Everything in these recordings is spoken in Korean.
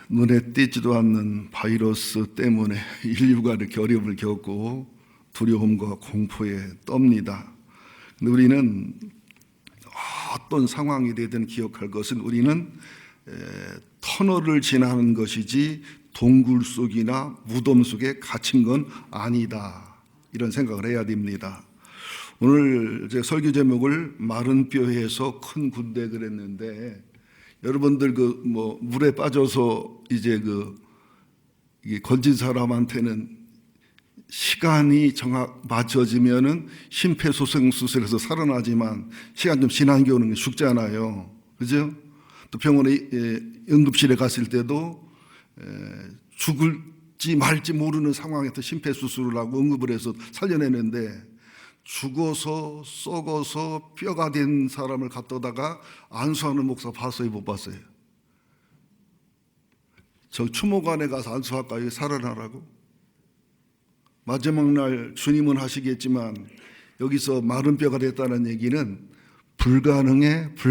눈에 띄지도 않는 바이러스 때문에 인류가 이렇게 어려움을 겪고 두려움과 공포에 떱니다. 근데 우리는 어떤 상황이 되든 기억할 것은 우리는 터널을 지나는 것이지 동굴 속이나 무덤 속에 갇힌 건 아니다. 이런 생각을 해야 됩니다. 오늘 제 설교 제목을 마른 뼈에서 큰 군대 그랬는데, 여러분들 물에 빠져서 이제 이게 건진 사람한테는 시간이 맞춰지면은 심폐소생술에서 살아나지만 시간 좀 지난 경우는 죽잖아요. 그죠? 또 병원에 응급실에 갔을 때도 죽을지 말지 모르는 상황에서 심폐소생술을 하고 응급을 해서 살려내는데, 죽어서 썩어서 뼈가 된 사람을 갖다가 안수하는 목사 봤어요, 못 봤어요? 저 추모관에 가서 안수할까요? 살아나라고? 마지막 날 주님은 하시겠지만 여기서 마른 뼈가 됐다는 얘기는 불가능한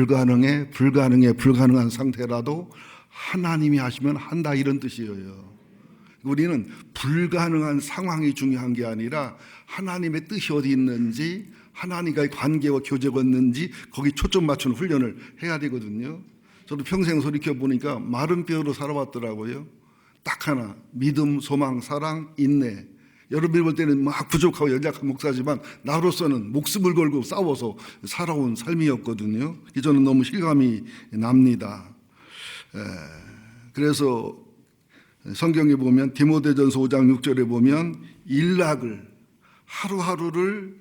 상태라도 하나님이 하시면 한다, 이런 뜻이에요. 우리는 불가능한 상황이 중요한 게 아니라 하나님의 뜻이 어디 있는지, 하나님과의 관계와 교제가 있는지 거기 초점 맞추는 훈련을 해야 되거든요. 저도 평생 돌이켜보니까 마른 뼈로 살아왔더라고요. 딱 하나, 믿음, 소망, 사랑, 인내. 여러분이 볼 때는 막 부족하고 연약한 목사지만 나로서는 목숨을 걸고 싸워서 살아온 삶이었거든요. 저는 너무 실감이 납니다. 그래서 성경에 보면 디모데전서 5장 6절에 보면 일락을, 하루하루를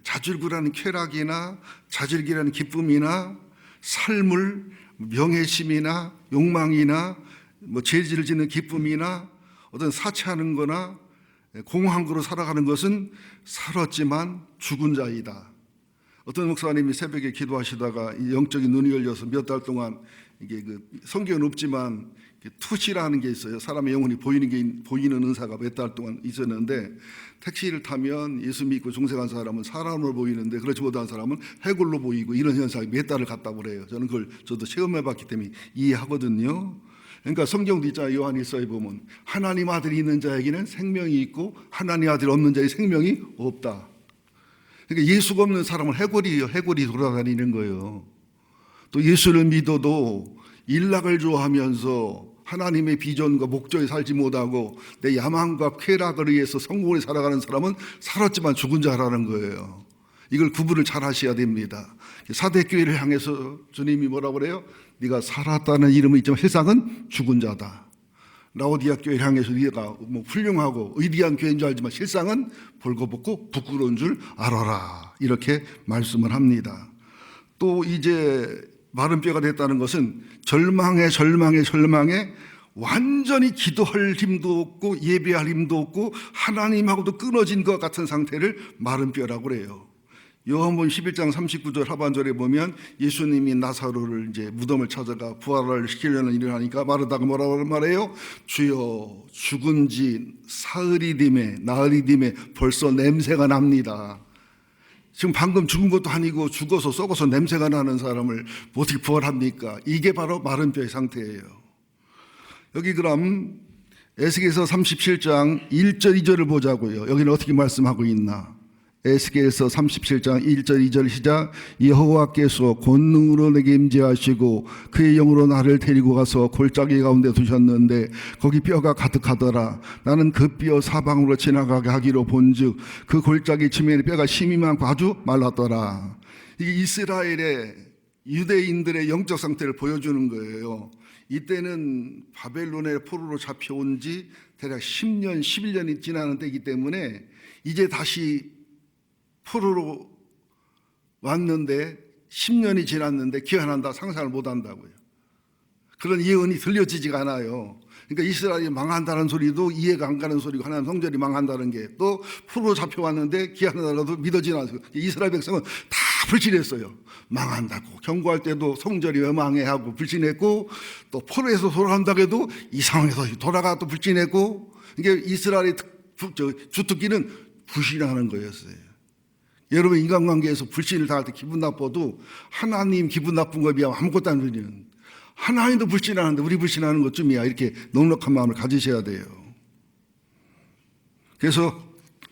자질구라는 쾌락이나 자질기라는 기쁨이나 삶을 명예심이나 욕망이나 죄질 짓는 기쁨이나 어떤 사치하는 거나 공허한 거로 살아가는 것은 살았지만 죽은 자이다. 어떤 목사님이 새벽에 기도하시다가 영적인 눈이 열려서 몇 달 동안 이게 성경은 없지만 투시라는 게 있어요. 사람의 영혼이 보이는 은사가 몇 달 동안 있었는데, 택시를 타면 예수 믿고 중생한 사람은 사람으로 보이는데 그렇지 못한 사람은 해골로 보이고, 이런 현상이 몇 달을 갔다고 그래요. 저는 그걸 저도 체험해봤기 때문에 이해하거든요. 그러니까 성경도 있잖아요. 요한일서에 보면 하나님 아들이 있는 자에게는 생명이 있고 하나님 아들이 없는 자에게 생명이 없다. 그러니까 예수가 없는 사람은 해골이 돌아다니는 거예요. 또 예수를 믿어도 일락을 좋아하면서 하나님의 비전과 목적에 살지 못하고 내 야망과 쾌락을 위해서 성공을 살아가는 사람은 살았지만 죽은 자라는 거예요. 이걸 구분을 잘 하셔야 됩니다. 사대교회를 향해서 주님이 뭐라고 그래요? 네가 살았다는 이름은 있지만 실상은 죽은 자다. 라오디아 교회를 향해서 네가 훌륭하고 의리한 교회인 줄 알지만 실상은 벌거벗고 부끄러운 줄 알아라. 이렇게 말씀을 합니다. 또 이제 마른 뼈가 됐다는 것은 절망에 완전히 기도할 힘도 없고 예배할 힘도 없고 하나님하고도 끊어진 것 같은 상태를 마른 뼈라고 그래요. 요한복음 11장 39절 하반절에 보면 예수님이 나사로를 이제 무덤을 찾아가 부활을 시키려는 일을 하니까 마르다가 뭐라고 말해요? 주여, 죽은 지 사흘이 됨에 나흘이 됨에 벌써 냄새가 납니다. 지금 방금 죽은 것도 아니고 죽어서 썩어서 냄새가 나는 사람을 어떻게 부활합니까? 이게 바로 마른 뼈의 상태예요. 여기 그럼 에스겔서 37장 1절 2절을 보자고요. 여기는 어떻게 말씀하고 있나? 에스겔서 37장 1절 2절 시작. 여호와께서 권능으로 내게 임재하시고 그의 영으로 나를 데리고 가서 골짜기 가운데 두셨는데 거기 뼈가 가득하더라. 나는 그 뼈 사방으로 지나가게 하기로 본즉 그 골짜기 지면에 뼈가 심이 많고 아주 말랐더라. 이게 이스라엘의 유대인들의 영적 상태를 보여주는 거예요. 이때는 바벨론의 포로로 잡혀온 지 대략 10년 11년이 지나는 때이기 때문에 이제 다시 포로로 왔는데 10년이 지났는데 귀환한다 상상을 못한다고요. 그런 예언이 들려지지가 않아요. 그러니까 이스라엘이 망한다는 소리도 이해가 안 가는 소리고, 하나님 성전이 망한다는 게 또 포로로 잡혀왔는데 귀환한다고 믿어지지 않아요. 이스라엘 백성은 다 불신했어요. 망한다고 경고할 때도 성전이 왜 망해 하고 불신했고, 또 포로에서 돌아간다고 해도 이 상황에서 돌아가 또 불신했고, 이게 이스라엘의 주특기는 불신하는 거였어요. 여러분, 인간관계에서 불신을 당할 때 기분 나빠도 하나님 기분 나쁜 거에 비하면 아무것도 안 들리는, 하나님도 불신하는데 우리 불신하는 것쯤이야. 이렇게 넉넉한 마음을 가지셔야 돼요. 그래서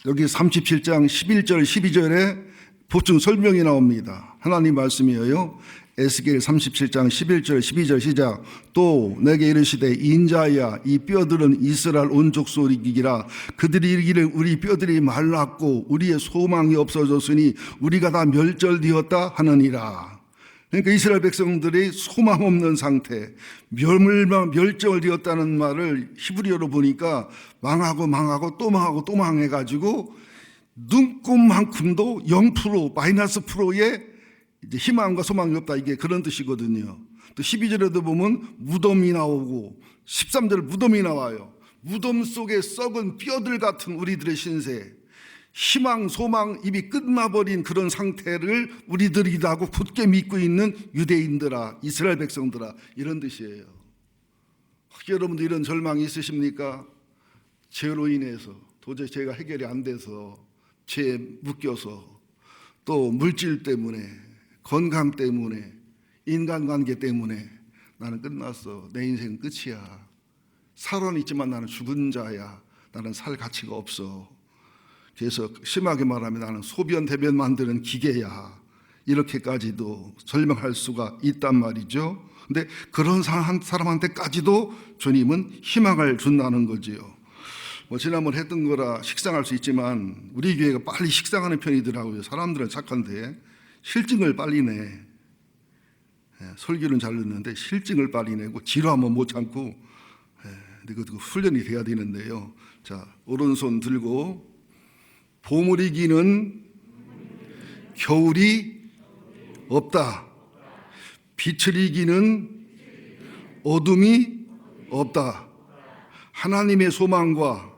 여기 37장 11절 12절에 보충 설명이 나옵니다. 하나님 말씀이에요. 에스겔 37장 11절 12절 시작. 또 내게 이르시되 인자야 이 뼈들은 이스라엘 온 족속이기라. 그들이 이르기를 우리 뼈들이 말랐고 우리의 소망이 없어졌으니 우리가 다 멸절되었다 하느니라. 그러니까 이스라엘 백성들이 소망 없는 상태, 멸절되었다는 말을 히브리어로 보니까 망하고 또 망하고 또 망해가지고 눈곱만큼도 0% 마이너스 프로의 이제 희망과 소망이 없다, 이게 그런 뜻이거든요. 또 12절에도 보면 무덤이 나오고 13절 무덤이 나와요. 무덤 속에 썩은 뼈들 같은 우리들의 신세, 희망, 소망 이미 끝나버린 그런 상태를 우리들이다 하고 굳게 믿고 있는 유대인들아, 이스라엘 백성들아, 이런 뜻이에요. 혹시 여러분도 이런 절망이 있으십니까? 죄로 인해서 도저히 죄가 해결이 안 돼서, 죄에 묶여서, 또 물질 때문에, 건강 때문에, 인간관계 때문에 나는 끝났어, 내 인생은 끝이야, 살아는 있지만 나는 죽은 자야, 나는 살 가치가 없어, 그래서 심하게 말하면 나는 소변 대변 만드는 기계야, 이렇게까지도 설명할 수가 있단 말이죠. 근데 그런 사람한테까지도 주님은 희망을 준다는 거지요. 지난번 했던 거라 식상할 수 있지만 우리 교회가 빨리 식상하는 편이더라고요. 사람들은 착한데 실증을 빨리 내. 설교는 잘 듣는데 실증을 빨리 내고 지루하면 못 참고, 그 훈련이 돼야 되는데요. 자, 오른손 들고, 봄을 이기는 겨울이 없다. 빛을 이기는 어둠이 없다. 하나님의 소망과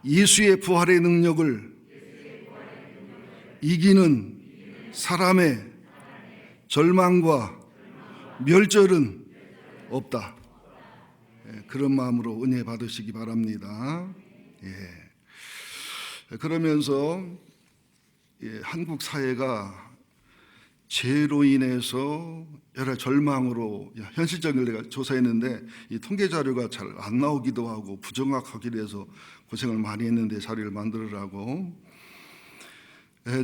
예수의 부활의 능력을 이기는 사람의 절망과 멸절은 없다. 그런 마음으로 은혜 받으시기 바랍니다. 그러면서 한국 사회가 죄로 인해서 여러 절망으로, 현실적인 내가 조사했는데 이 통계 자료가 잘 안 나오기도 하고 부정확하기도 해서 고생을 많이 했는데 자료를 만들으라고.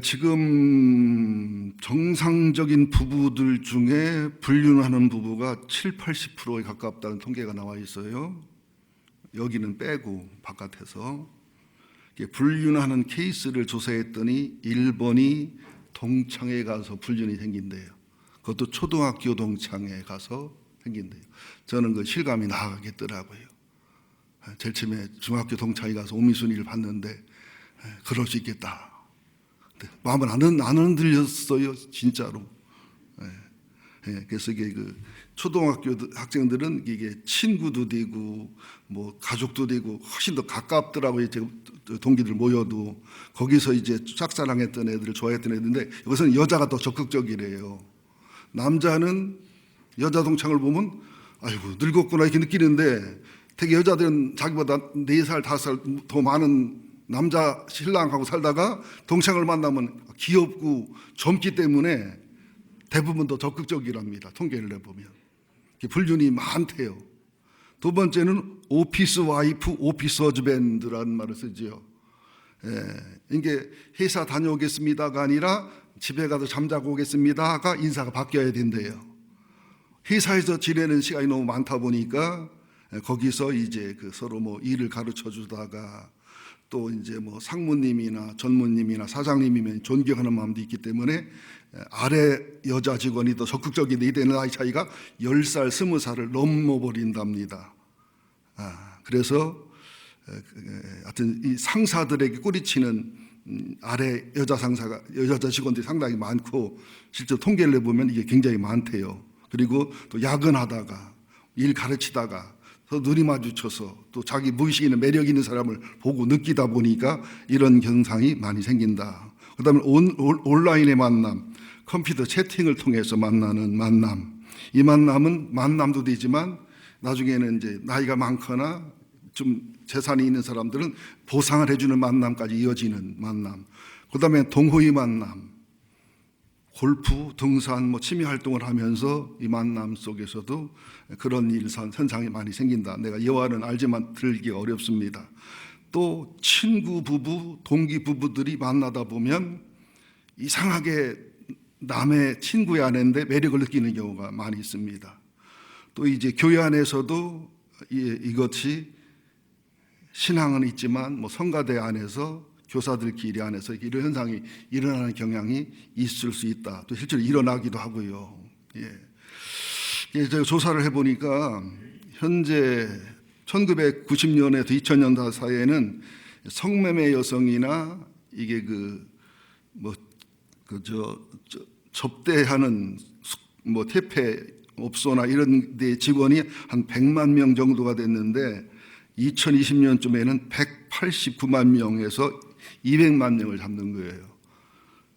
지금 정상적인 부부들 중에 불륜하는 부부가 70-80%에 가깝다는 통계가 나와 있어요. 여기는 빼고 바깥에서. 불륜하는 케이스를 조사했더니 1번이 동창회 가서 불륜이 생긴대요. 그것도 초등학교 동창회 가서 생긴대요. 저는 그 실감이 나가겠더라고요. 제일 처음에 중학교 동창회 가서 오미순위를 봤는데 그럴 수 있겠다. 마음은 안 흔들렸어요, 진짜로. 그래서 이게 그 초등학교 학생들은 이게 친구도 되고 뭐 가족도 되고 훨씬 더 가깝더라고요. 동기들 모여도 거기서 이제 짝사랑했던 애들을 좋아했던 애들인데 이것은 여자가 더 적극적이래요. 남자는 여자 동창을 보면 아이고 늙었구나 이렇게 느끼는데 되게 여자들은 자기보다 4살 5살 더 많은 남자 신랑하고 살다가 동창을 만나면 귀엽고 젊기 때문에 대부분 더 적극적이랍니다. 통계를 내보면. 불륜이 많대요. 두 번째는 오피스 와이프, 오피스 허즈밴드라는 말을 쓰지요. 이게 회사 다녀오겠습니다가 아니라 집에 가서 잠자고 오겠습니다가 인사가 바뀌어야 된대요. 회사에서 지내는 시간이 너무 많다 보니까 거기서 이제 그 서로 뭐 일을 가르쳐 주다가 또 이제 뭐 상무님이나 전무님이나 사장님이면 존경하는 마음도 있기 때문에 아래 여자 직원이 더 적극적인데 이때는 나이 차이가 10살, 20살을 넘어버린답니다. 그래서 하여튼 이 상사들에게 꼬리치는 아래 여자 상사가, 여자 직원들이 상당히 많고 실제 통계를 내보면 이게 굉장히 많대요. 그리고 또 야근하다가 일 가르치다가 눈이 마주쳐서 또 자기 무의식에 있는 매력 있는 사람을 보고 느끼다 보니까 이런 현상이 많이 생긴다. 그 다음에 온라인의 만남, 컴퓨터 채팅을 통해서 만나는 만남. 이 만남은 만남도 되지만 나중에는 이제 나이가 많거나 좀 재산이 있는 사람들은 보상을 해주는 만남까지 이어지는 만남. 그 다음에 동호회 만남. 골프, 등산, 취미 활동을 하면서 이 만남 속에서도 그런 현상이 많이 생긴다. 내가 여하는 알지만 들기 어렵습니다. 또 친구 부부, 동기 부부들이 만나다 보면 이상하게 남의 친구의 아내인데 매력을 느끼는 경우가 많이 있습니다. 또 이제 교회 안에서도 이것이 신앙은 있지만 성가대 안에서 교사들끼리 안에서 이런 현상이 일어나는 경향이 있을 수 있다. 또 실제로 일어나기도 하고요. 제가 조사를 해보니까 현재 1990년에서 2000년대 사이에는 성매매 여성이나 이게 접대하는 택배 업소나 이런 데 직원이 한 100만 명 정도가 됐는데 2020년쯤에는 189만 명에서 200만 명을 잡는 거예요.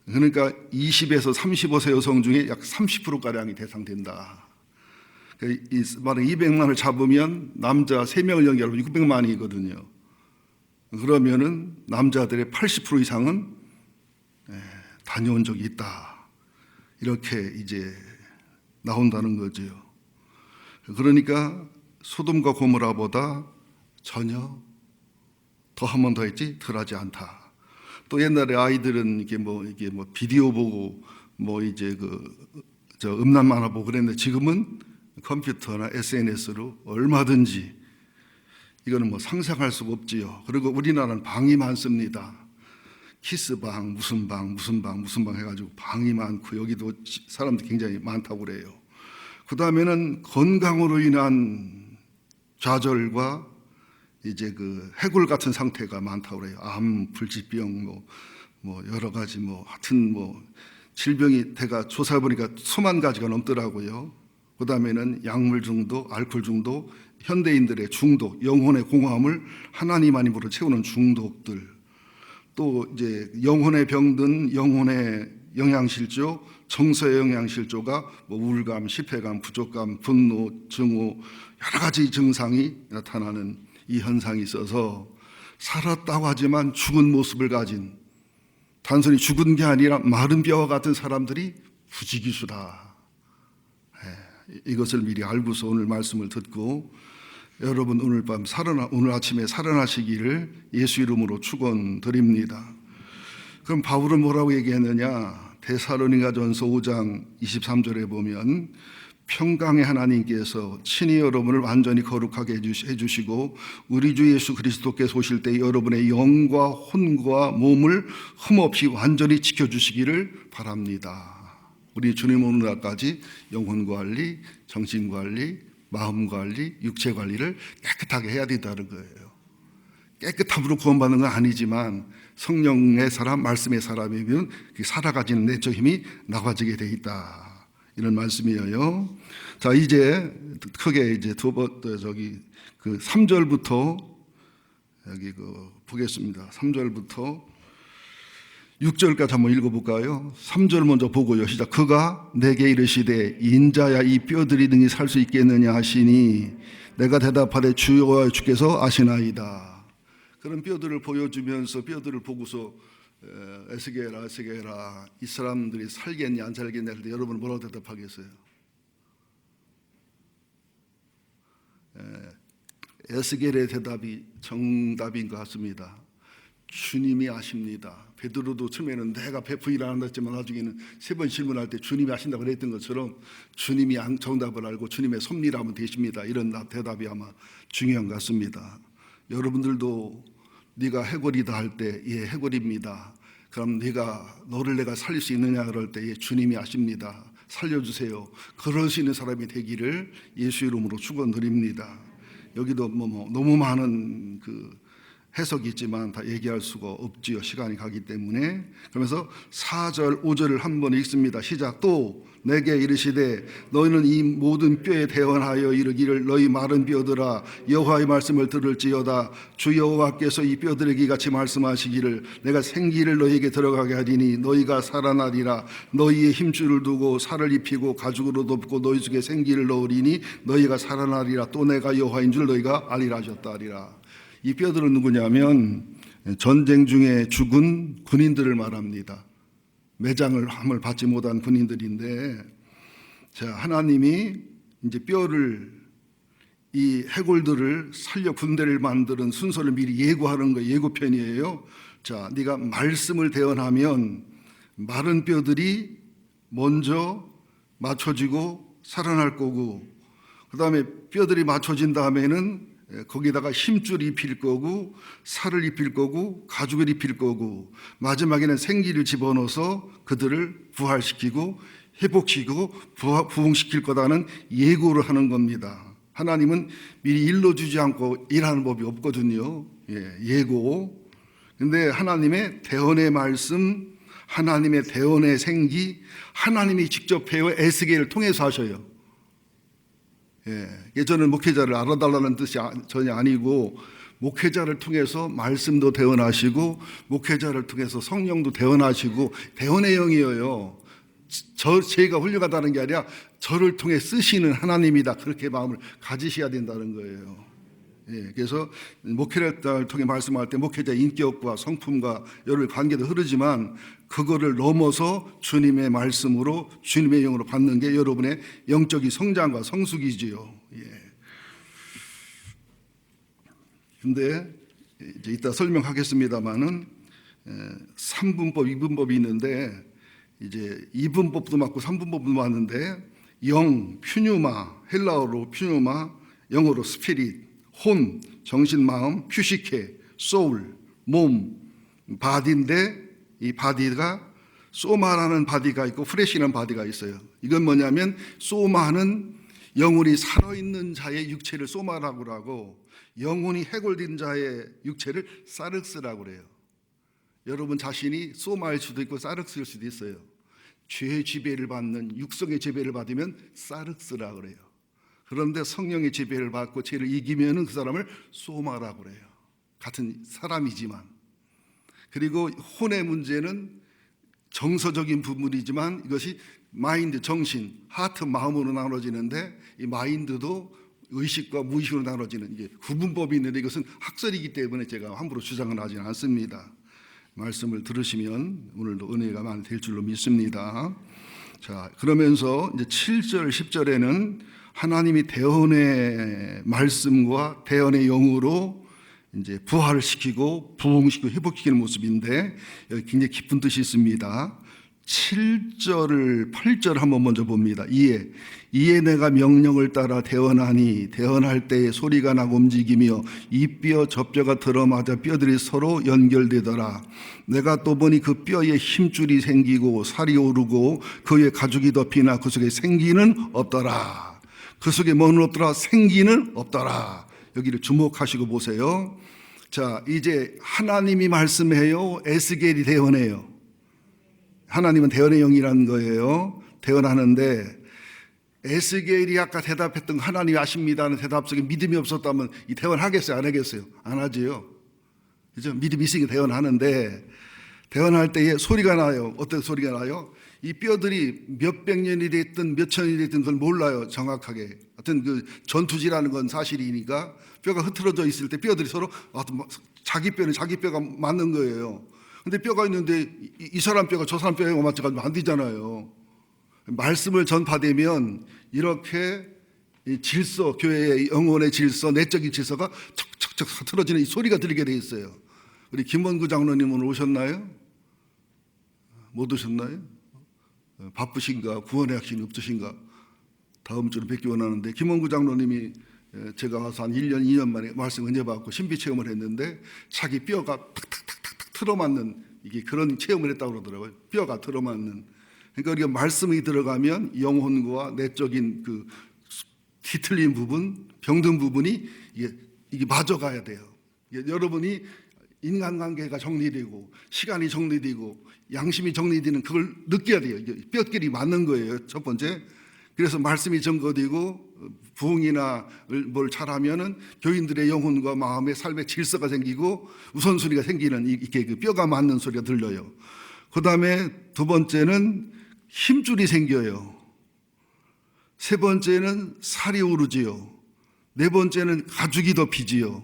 그러니까 20에서 35세 여성 중에 약 30%가량이 대상된다. 말은 200만을 잡으면 남자 3명을 연결하면 600만이거든요. 그러면은 남자들의 80% 이상은 다녀온 적이 있다. 이렇게 이제 나온다는 거죠. 그러니까 소돔과 고모라보다 전혀 더 한 번 더 했지 덜하지 않다. 또 옛날에 아이들은 이게 비디오 보고 이제 음란 만화 보고 그랬는데 지금은 컴퓨터나 SNS로 얼마든지 이거는 상상할 수가 없지요. 그리고 우리나라는 방이 많습니다. 키스방, 무슨 방 해가지고 방이 많고 여기도 사람들이 굉장히 많다고 그래요. 그 다음에는 건강으로 인한 좌절과 이제 해골 같은 상태가 많다고 그래요. 암, 불치병, 여러 가지 하여튼 질병이 제가 조사해 보니까 수만 가지가 넘더라고요. 그 다음에는 약물 중독, 알코올 중독, 현대인들의 중독, 영혼의 공허함을 하나님만으로 채우는 중독들, 또 이제 영혼의 병든 영혼의 영양실조, 정서의 영양실조가 우울감, 실패감, 부족감, 분노, 증오 여러 가지 증상이 나타나는 이 현상이 있어서 살았다고 하지만 죽은 모습을 가진 단순히 죽은 게 아니라 마른 뼈와 같은 사람들이 부지기수다. 이것을 미리 알고서 오늘 말씀을 듣고 여러분 오늘 아침에 살아나시기를 예수 이름으로 축원드립니다. 그럼 바울은 뭐라고 얘기했느냐? 데살로니가전서 5장 23절에 보면 평강의 하나님께서 친히 여러분을 완전히 거룩하게 해주시고 우리 주 예수 그리스도께서 오실 때 여러분의 영과 혼과 몸을 흠없이 완전히 지켜주시기를 바랍니다. 우리 주님 오는 날까지 영혼 관리, 정신 관리, 마음 관리, 육체 관리를 깨끗하게 해야 된다는 거예요. 깨끗함으로 구원받는 건 아니지만 성령의 사람, 말씀의 사람이면 살아가지는 내적 힘이 나가지게 돼 있다. 이런 말씀이에요. 자, 이제 크게 이제 3절부터 여기 보겠습니다. 3절부터 6절까지 한번 읽어볼까요? 3절 먼저 보고요. 시작. 그가 내게 이르시되 인자야 이 뼈들이 능히 살 수 있겠느냐 하시니 내가 대답하되 주여 주께서 아시나이다. 그런 뼈들을 보여주면서 뼈들을 보고서 에스겔아 이 사람들이 살겠냐 안 살겠냐 할 때 여러분 뭐라고 대답하겠어요? 에스겔의 대답이 정답인 것 같습니다. 주님이 아십니다. 베드로도 처음에는 내가 베풀이라 한다 했지만 나중에는 3번 질문할 때 주님이 아신다고 그랬던 것처럼 주님이 정답을 알고 주님의 섭리라면 되십니다. 이런 대답이 아마 중요한 것 같습니다. 여러분들도 네가 해골이다 할 때 예 해골입니다. 그럼 너를 내가 살릴 수 있느냐 그럴 때 예, 주님이 아십니다. 살려주세요. 그럴 수 있는 사람이 되기를 예수 이름으로 축원드립니다. 여기도 너무 많은 해석이 있지만 다 얘기할 수가 없지요. 시간이 가기 때문에. 그러면서 4절, 5절을 한번 읽습니다. 시작. 또 내게 이르시되 너희는 이 모든 뼈에 대언하여 이르기를 너희 마른 뼈들아 여호와의 말씀을 들을지어다. 주 여호와께서 이 뼈들에게 같이 말씀하시기를 내가 생기를 너희에게 들어가게 하리니 너희가 살아나리라. 너희의 힘줄을 두고 살을 입히고 가죽으로 덮고 너희 속에 생기를 넣으리니 너희가 살아나리라. 또 내가 여호와인 줄 너희가 알리라 하셨다 하리라. 이 뼈들은 누구냐면 전쟁 중에 죽은 군인들을 말합니다. 매장을 함을 받지 못한 군인들인데, 자, 하나님이 이제 뼈를, 이 해골들을 살려 군대를 만드는 순서를 미리 예고하는 거예요. 예고편이에요. 자, 네가 말씀을 대언하면 마른 뼈들이 먼저 맞춰지고 살아날 거고, 그 다음에 뼈들이 맞춰진 다음에는 거기다가 힘줄 입힐 거고, 살을 입힐 거고, 가죽을 입힐 거고, 마지막에는 생기를 집어넣어서 그들을 부활시키고 회복시키고 부흥시킬 거다는 예고를 하는 겁니다. 하나님은 미리 일러주지 않고 일하는 법이 없거든요. 예고. 근데 하나님의 대언의 말씀, 하나님의 대언의 생기, 하나님이 직접 해요. 에스겔을 통해서 하셔요. 저는 목회자를 알아달라는 뜻이 전혀 아니고, 목회자를 통해서 말씀도 대언하시고, 목회자를 통해서 성령도 대언하시고, 대언의 영이에요. 제가 훌륭하다는 게 아니라 저를 통해 쓰시는 하나님이다, 그렇게 마음을 가지셔야 된다는 거예요. 그래서 목회를 통해 말씀할 때 목회자의 인격과 성품과 여러 관계도 흐르지만, 그거를 넘어서 주님의 말씀으로, 주님의 영으로 받는 게 여러분의 영적인 성장과 성숙이지요. 근데 이제 이따 설명하겠습니다만은 3분법, 2분법이 있는데, 이제 2분법도 맞고 3분법도 맞는데, 영, 퓨뉴마, 헬라어로 퓨뉴마, 영어로 스피릿, 혼, 정신, 마음, 퓨시케, 소울, 몸, 바디인데, 이 바디가 소마라는 바디가 있고 프레시라는 바디가 있어요. 이건 뭐냐면, 소마는 영혼이 살아있는 자의 육체를 소마라고 하고, 영혼이 해골된 자의 육체를 사륵스라고 그래요. 여러분 자신이 소마일 수도 있고 사륵스일 수도 있어요. 죄의 지배를 받는, 육성의 지배를 받으면 사륵스라 그래요. 그런데 성령의 지배를 받고 죄를 이기면은 그 사람을 소마라고 그래요. 같은 사람이지만. 그리고 혼의 문제는 정서적인 부분이지만 이것이 마인드, 정신, 하트, 마음으로 나눠지는데, 이 마인드도 의식과 무의식으로 나눠지는 이게 구분법이 있는데, 이것은 학설이기 때문에 제가 함부로 주장은 하지 않습니다. 말씀을 들으시면 오늘도 은혜가 많이 될 줄로 믿습니다. 자, 그러면서 이제 7절, 10절에는 하나님이 대언의 말씀과 대언의 영으로 이제 부활을 시키고 부흥시키고 회복시키는 모습인데, 여기 굉장히 깊은 뜻이 있습니다. 7절을 8절 한번 먼저 봅니다. 이에 내가 명령을 따라 대언하니 대언할 때에 소리가 나고 움직이며 이 뼈 저 뼈가 들어맞아 뼈들이 서로 연결되더라. 내가 또 보니 그 뼈에 힘줄이 생기고 살이 오르고 그 위에 가죽이 덮이나 그 속에 생기는 없더라. 그 속에 뭐는 없더라? 생기는 없더라. 여기를 주목하시고 보세요. 자, 이제 하나님이 말씀해요, 에스겔이 대언해요? 하나님은 대언의 영이라는 거예요. 대언하는데, 에스겔이 아까 대답했던 하나님이 아십니다는 대답 속에 믿음이 없었다면 이 대언하겠어요? 안 하겠어요? 안 하지요. 그죠? 믿음이 있으니까 대언하는데, 대언할 때에 소리가 나요. 어떤 소리가 나요? 이 뼈들이 몇백 년이 됐든 몇천 년이 됐든 그걸 몰라요, 정확하게. 하여튼 그 전투지라는 건 사실이니까 뼈가 흐트러져 있을 때 뼈들이 서로 자기 뼈는 자기 뼈가 맞는 거예요. 근데 뼈가 있는데 이 사람 뼈가 저 사람 뼈에 맞춰가지고 안 되잖아요. 말씀을 전파되면 이렇게 질서, 교회의 영혼의 질서, 내적인 질서가 척척척 흐트러지는 이 소리가 들리게 돼 있어요. 우리 김원구 장로님은 오셨나요? 못 오셨나요? 바쁘신가? 구원의 확신이 없으신가? 다음 주로 뵙기 원하는데, 김원구 장로님이 제가 와서 한 1년, 2년 만에 말씀 은혜 받고 신비 체험을 했는데, 자기 뼈가 탁탁탁탁 틀어맞는, 이게 그런 체험을 했다고 그러더라고요. 뼈가 틀어맞는. 그러니까 우리가 말씀이 들어가면 영혼과 내적인 그 뒤틀린 부분, 병든 부분이 이게 맞아가야 돼요. 여러분이 인간관계가 정리되고 시간이 정리되고 양심이 정리되는 그걸 느껴야 돼요. 뼈끼리 맞는 거예요, 첫 번째. 그래서 말씀이 증거되고 부흥이나 뭘 잘하면은 교인들의 영혼과 마음의 삶의 질서가 생기고 우선순위가 생기는, 이렇게 그 뼈가 맞는 소리가 들려요. 그 다음에 두 번째는 힘줄이 생겨요. 세 번째는 살이 오르지요. 네 번째는 가죽이 덮이지요.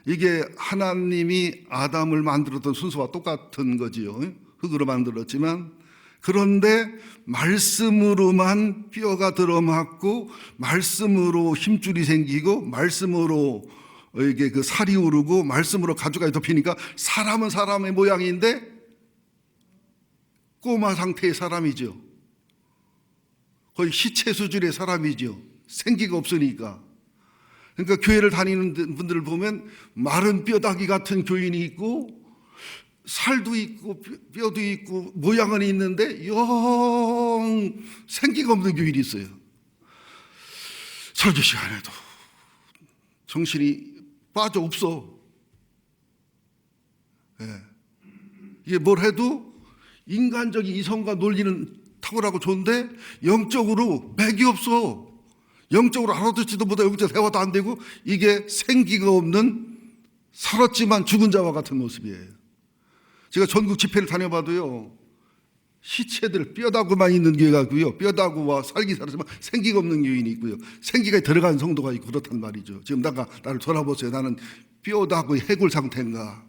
이게 하나님이 아담을 만들었던 순서와 똑같은 거지요. 흙으로 만들었지만 그런데 말씀으로만 뼈가 들어맞고 말씀으로 힘줄이 생기고 말씀으로 이게 그 살이 오르고 말씀으로 가죽이 덮이니까 사람은 사람의 모양인데 꼬마 상태의 사람이죠. 거의 시체 수준의 사람이죠. 생기가 없으니까. 그러니까 교회를 다니는 분들을 보면 마른 뼈다귀 같은 교인이 있고 살도 있고 뼈도 있고 모양은 있는데 영 생기가 없는 교인이 있어요. 설교 시간에도 정신이 빠져 없어. 예. 이게 뭘 해도 인간적인 이성과 논리는 탁월하고 좋은데 영적으로 맥이 없어. 영적으로 알아듣지도 못하고 영적 대화도 안 되고 이게 생기가 없는 살았지만 죽은 자와 같은 모습이에요. 제가 전국 집회를 다녀봐도요, 시체들 뼈다구만 있는 교회가 있고요, 뼈다구와 살기 살았지만 생기가 없는 교인이 있고요, 생기가 들어간 성도가 있고 그렇단 말이죠. 지금 나를 돌아보세요. 나는 뼈다구의 해골 상태인가?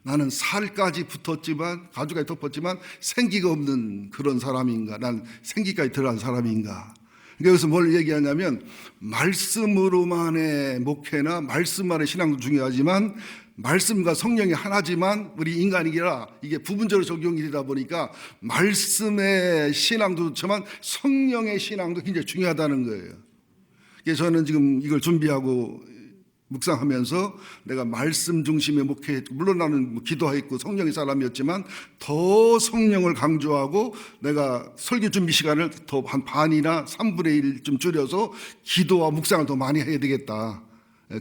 나는 살까지 붙었지만 가죽까지 덮었지만 생기가 없는 그런 사람인가? 난 생기까지 들어간 사람인가? 그러니까 여기서 뭘 얘기하냐면 말씀으로만의 목회나 말씀만의 신앙도 중요하지만 말씀과 성령이 하나지만 우리 인간이라 이게 부분적으로 적용이 되다 보니까 말씀의 신앙도 좋지만 성령의 신앙도 굉장히 중요하다는 거예요. 그래서 저는 지금 이걸 준비하고 묵상하면서 내가 말씀 중심의 목회, 물론 나는 기도했고 성령의 사람이었지만 더 성령을 강조하고 내가 설교 준비 시간을 더 한 반이나 3분의 1 좀 줄여서 기도와 묵상을 더 많이 해야 되겠다,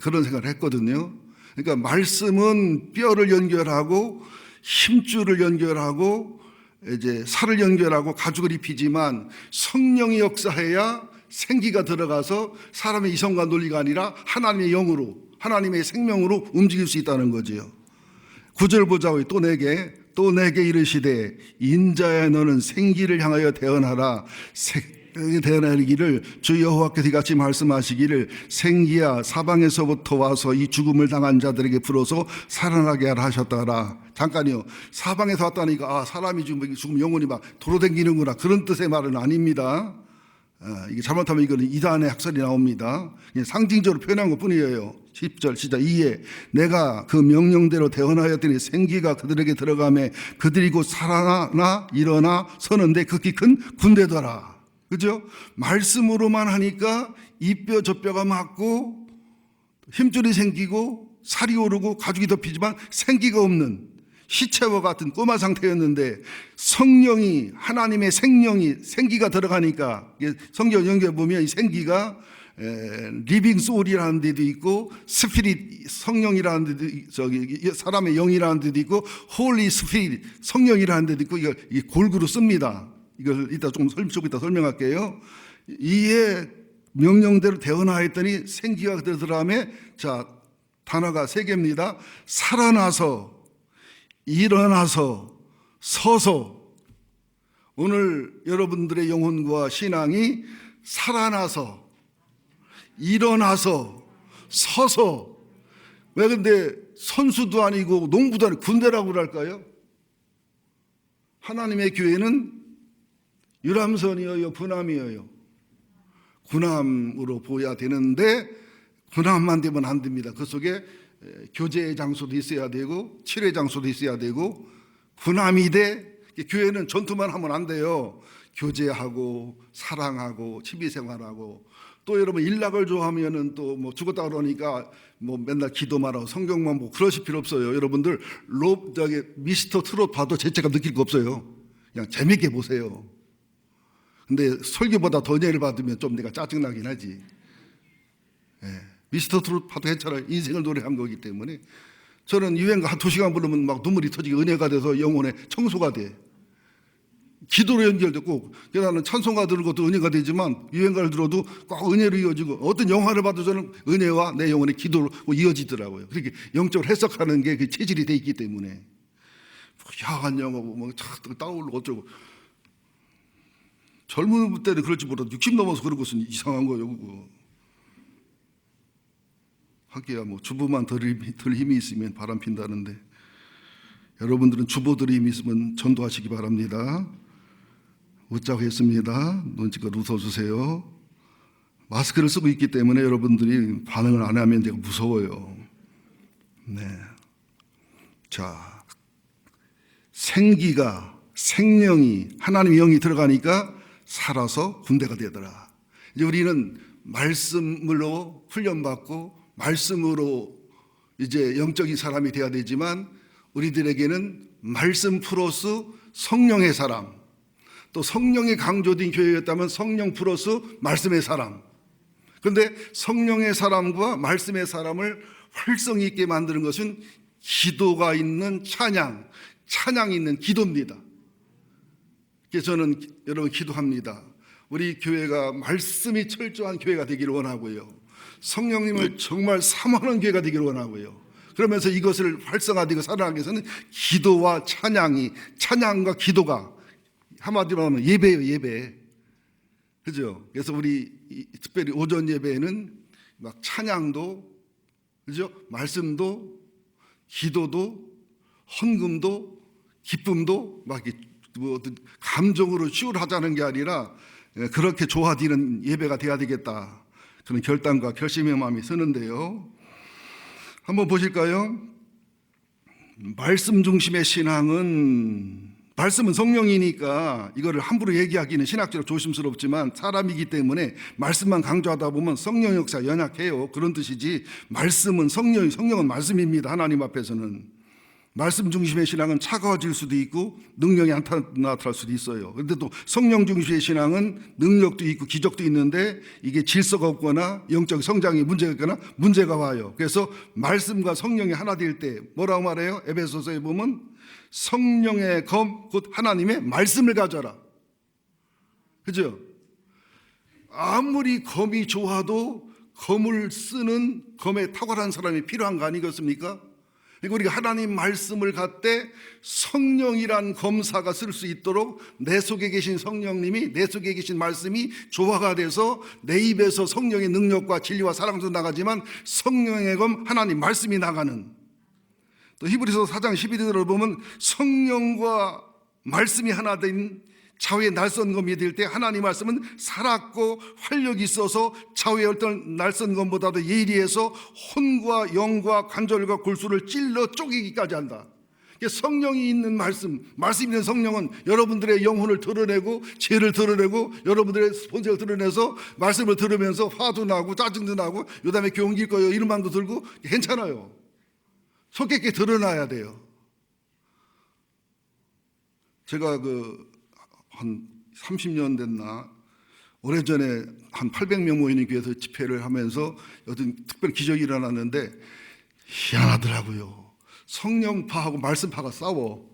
그런 생각을 했거든요. 그러니까 말씀은 뼈를 연결하고 힘줄을 연결하고 이제 살을 연결하고 가죽을 입히지만 성령이 역사해야 생기가 들어가서 사람의 이성과 논리가 아니라 하나님의 영으로, 하나님의 생명으로 움직일 수 있다는 거지요. 9절 보자고요. 또 내게 이르시되 인자야 너는 생기를 향하여 대언하라. 대언하기를 주 여호와께서 이같이 말씀하시기를 생기야 사방에서부터 와서 이 죽음을 당한 자들에게 불어서 살아나게 하라 하셨다라. 잠깐요. 사방에서 왔다니까 사람이 죽으면 영혼이 막 돌아다니는구나, 그런 뜻의 말은 아닙니다. 이게 잘못하면 이거는 이단의 학설이 나옵니다. 상징적으로 표현한 것 뿐이에요. 10절 시작. 이에 내가 그 명령대로 대언하였더니 생기가 그들에게 들어가매 그들이 곧 살아나 일어나 서는데 극히 큰 군대더라. 그죠? 말씀으로만 하니까 이 뼈 저 뼈가 맞고 힘줄이 생기고 살이 오르고 가죽이 덮이지만 생기가 없는 시체와 같은 꼬마 상태였는데 성령이, 하나님의 생명이, 생기가 들어가니까 성경 연결해 보면 이 생기가 리빙 소울이라는 데도 있고 스피릿 성령이라는 데도 사람의 영이라는 데도 있고 홀리 스피릿 성령이라는 데도 있고 이걸 골고루 씁니다. 이걸 이따 좀 설명할게요. 이에 명령대로 대언하였더니 생기가 들어가면 자 단어가 3개입니다. 살아나서, 일어나서, 서서. 오늘 여러분들의 영혼과 신앙이 살아나서, 일어나서, 서서. 왜 근데 선수도 아니고 농부도 아니고 군대라고 그럴까요? 하나님의 교회는 유람선이어요, 군함이어요. 군함으로 보여야 되는데 군함만 되면 안 됩니다. 그 속에 교제의 장소도 있어야 되고 치료의 장소도 있어야 되고 군함이 돼. 교회는 전투만 하면 안 돼요. 교제하고 사랑하고 취미생활하고 또 여러분 일락을 좋아하면은 또 뭐 죽었다 그러니까 뭐 맨날 기도만 하고 성경만 보고 그러실 필요 없어요. 여러분들 미스터 트롯 봐도 죄책감 느낄 거 없어요. 그냥 재밌게 보세요. 근데 설교보다 더 은혜를 받으면 좀 내가 짜증나긴 하지. 미스터 트롯 봐도 괜찮아요. 인생을 노래한 거기 때문에. 저는 유행가 한 2시간 부르면 막 눈물이 터지게 은혜가 돼서 영혼의 청소가 돼. 기도로 연결됐고, 나는 찬송가 들은 것도 은혜가 되지만 유행가를 들어도 꼭 은혜로 이어지고 어떤 영화를 봐도 저는 은혜와 내 영혼의 기도로 이어지더라고요. 그렇게 영적으로 해석하는 게 그 체질이 돼 있기 때문에. 야한 영화고 뭐 따오르고 어쩌고. 젊은 때는 그럴지 몰라도 60 넘어서 그런 것은 이상한 거예요. 그거. 하기야 뭐 주부만 덜 힘이 있으면 바람 핀다는데 여러분들은 주부들의 힘이 있으면 전도하시기 바랍니다. 웃자고 했습니다. 눈치껏 웃어주세요. 마스크를 쓰고 있기 때문에 여러분들이 반응을 안 하면 제가 무서워요. 네. 자, 생기가, 생명이, 하나님의 영이 들어가니까 살아서 군대가 되더라. 이제 우리는 말씀으로 훈련받고 말씀으로 이제 영적인 사람이 되어야 되지만 우리들에게는 말씀 플러스 성령의 사람, 또 성령이 강조된 교회였다면 성령 플러스 말씀의 사람. 그런데 성령의 사람과 말씀의 사람을 활성 있게 만드는 것은 기도가 있는 찬양이 있는 기도입니다. 그래서 저는 여러분 기도합니다. 우리 교회가 말씀이 철저한 교회가 되기를 원하고요. 성령님을 정말 사모하는 교회가 되기를 원하고요. 그러면서 이것을 활성화되고 살아나기 위해서는 기도와 찬양과 기도가 한마디로 하면 예배예요, 예배. 그죠? 그래서 우리 특별히 오전 예배에는 막 찬양도, 그죠? 말씀도, 기도도, 헌금도, 기쁨도 막 뭐 감정으로 치유하자는 게 아니라 그렇게 조화되는 예배가 돼야 되겠다. 그런 결단과 결심의 마음이 서는데요. 한번 보실까요? 말씀 중심의 신앙은, 말씀은 성령이니까 이거를 함부로 얘기하기는 신학적으로 조심스럽지만 사람이기 때문에 말씀만 강조하다 보면 성령 역사 연약해요. 그런 뜻이지 말씀은 성령은 말씀입니다. 하나님 앞에서는. 말씀 중심의 신앙은 차가워질 수도 있고 능력이 안 나타날 수도 있어요. 그런데 또 성령 중심의 신앙은 능력도 있고 기적도 있는데 이게 질서가 없거나 영적 성장이 문제가 있거나 문제가 와요. 그래서 말씀과 성령이 하나 될 때 뭐라고 말해요? 에베소서에 보면 성령의 검, 곧 하나님의 말씀을 가져라. 그죠? 아무리 검이 좋아도 검을 쓰는 검에 탁월한 사람이 필요한 거 아니겠습니까? 그리고 우리가 하나님 말씀을 갖되 성령이란 검사가 쓸 수 있도록 내 속에 계신 성령님이, 내 속에 계신 말씀이 조화가 돼서 내 입에서 성령의 능력과 진리와 사랑도 나가지만 성령의 검 하나님 말씀이 나가는, 또 히브리서 4장 12절을 보면 성령과 말씀이 하나 된 좌우의 날선검이 될 때 하나님 말씀은 살았고 활력이 있어서 좌우의 어떤 날선검보다도 예리해서 혼과 영과 관절과 골수를 찔러 쪼개기까지 한다. 성령이 있는 말씀 있는 성령은 여러분들의 영혼을 드러내고 죄를 드러내고 여러분들의 본성을 드러내서 말씀을 들으면서 화도 나고 짜증도 나고 요다음에 교훈 길 거예요 이런 마음도 들고 괜찮아요. 속 있게 드러나야 돼요. 제가 한 30년 됐나 오래전에 한 800명 모이는 교회에서 집회를 하면서 어떤 특별 기적이 일어났는데 희한하더라고요. 성령파하고 말씀파가 싸워.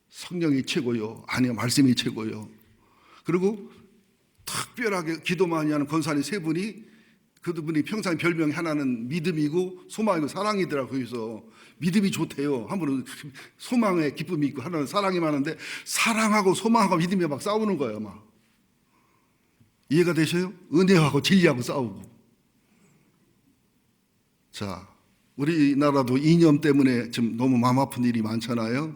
성령이 최고요. 아니요, 말씀이 최고요. 그리고 특별하게 기도 많이 하는 권사님 세 분이, 그분이 평생 별명이 하나는 믿음이고 소망이고 사랑이더라고요. 거기서 믿음이 좋대요. 한 분은 소망에 기쁨이 있고 하나는 사랑이 많은데 사랑하고 소망하고 믿음이 막 싸우는 거예요. 막 이해가 되셔요? 은혜하고 진리하고 싸우고. 자, 우리나라도 이념 때문에 지금 너무 마음 아픈 일이 많잖아요.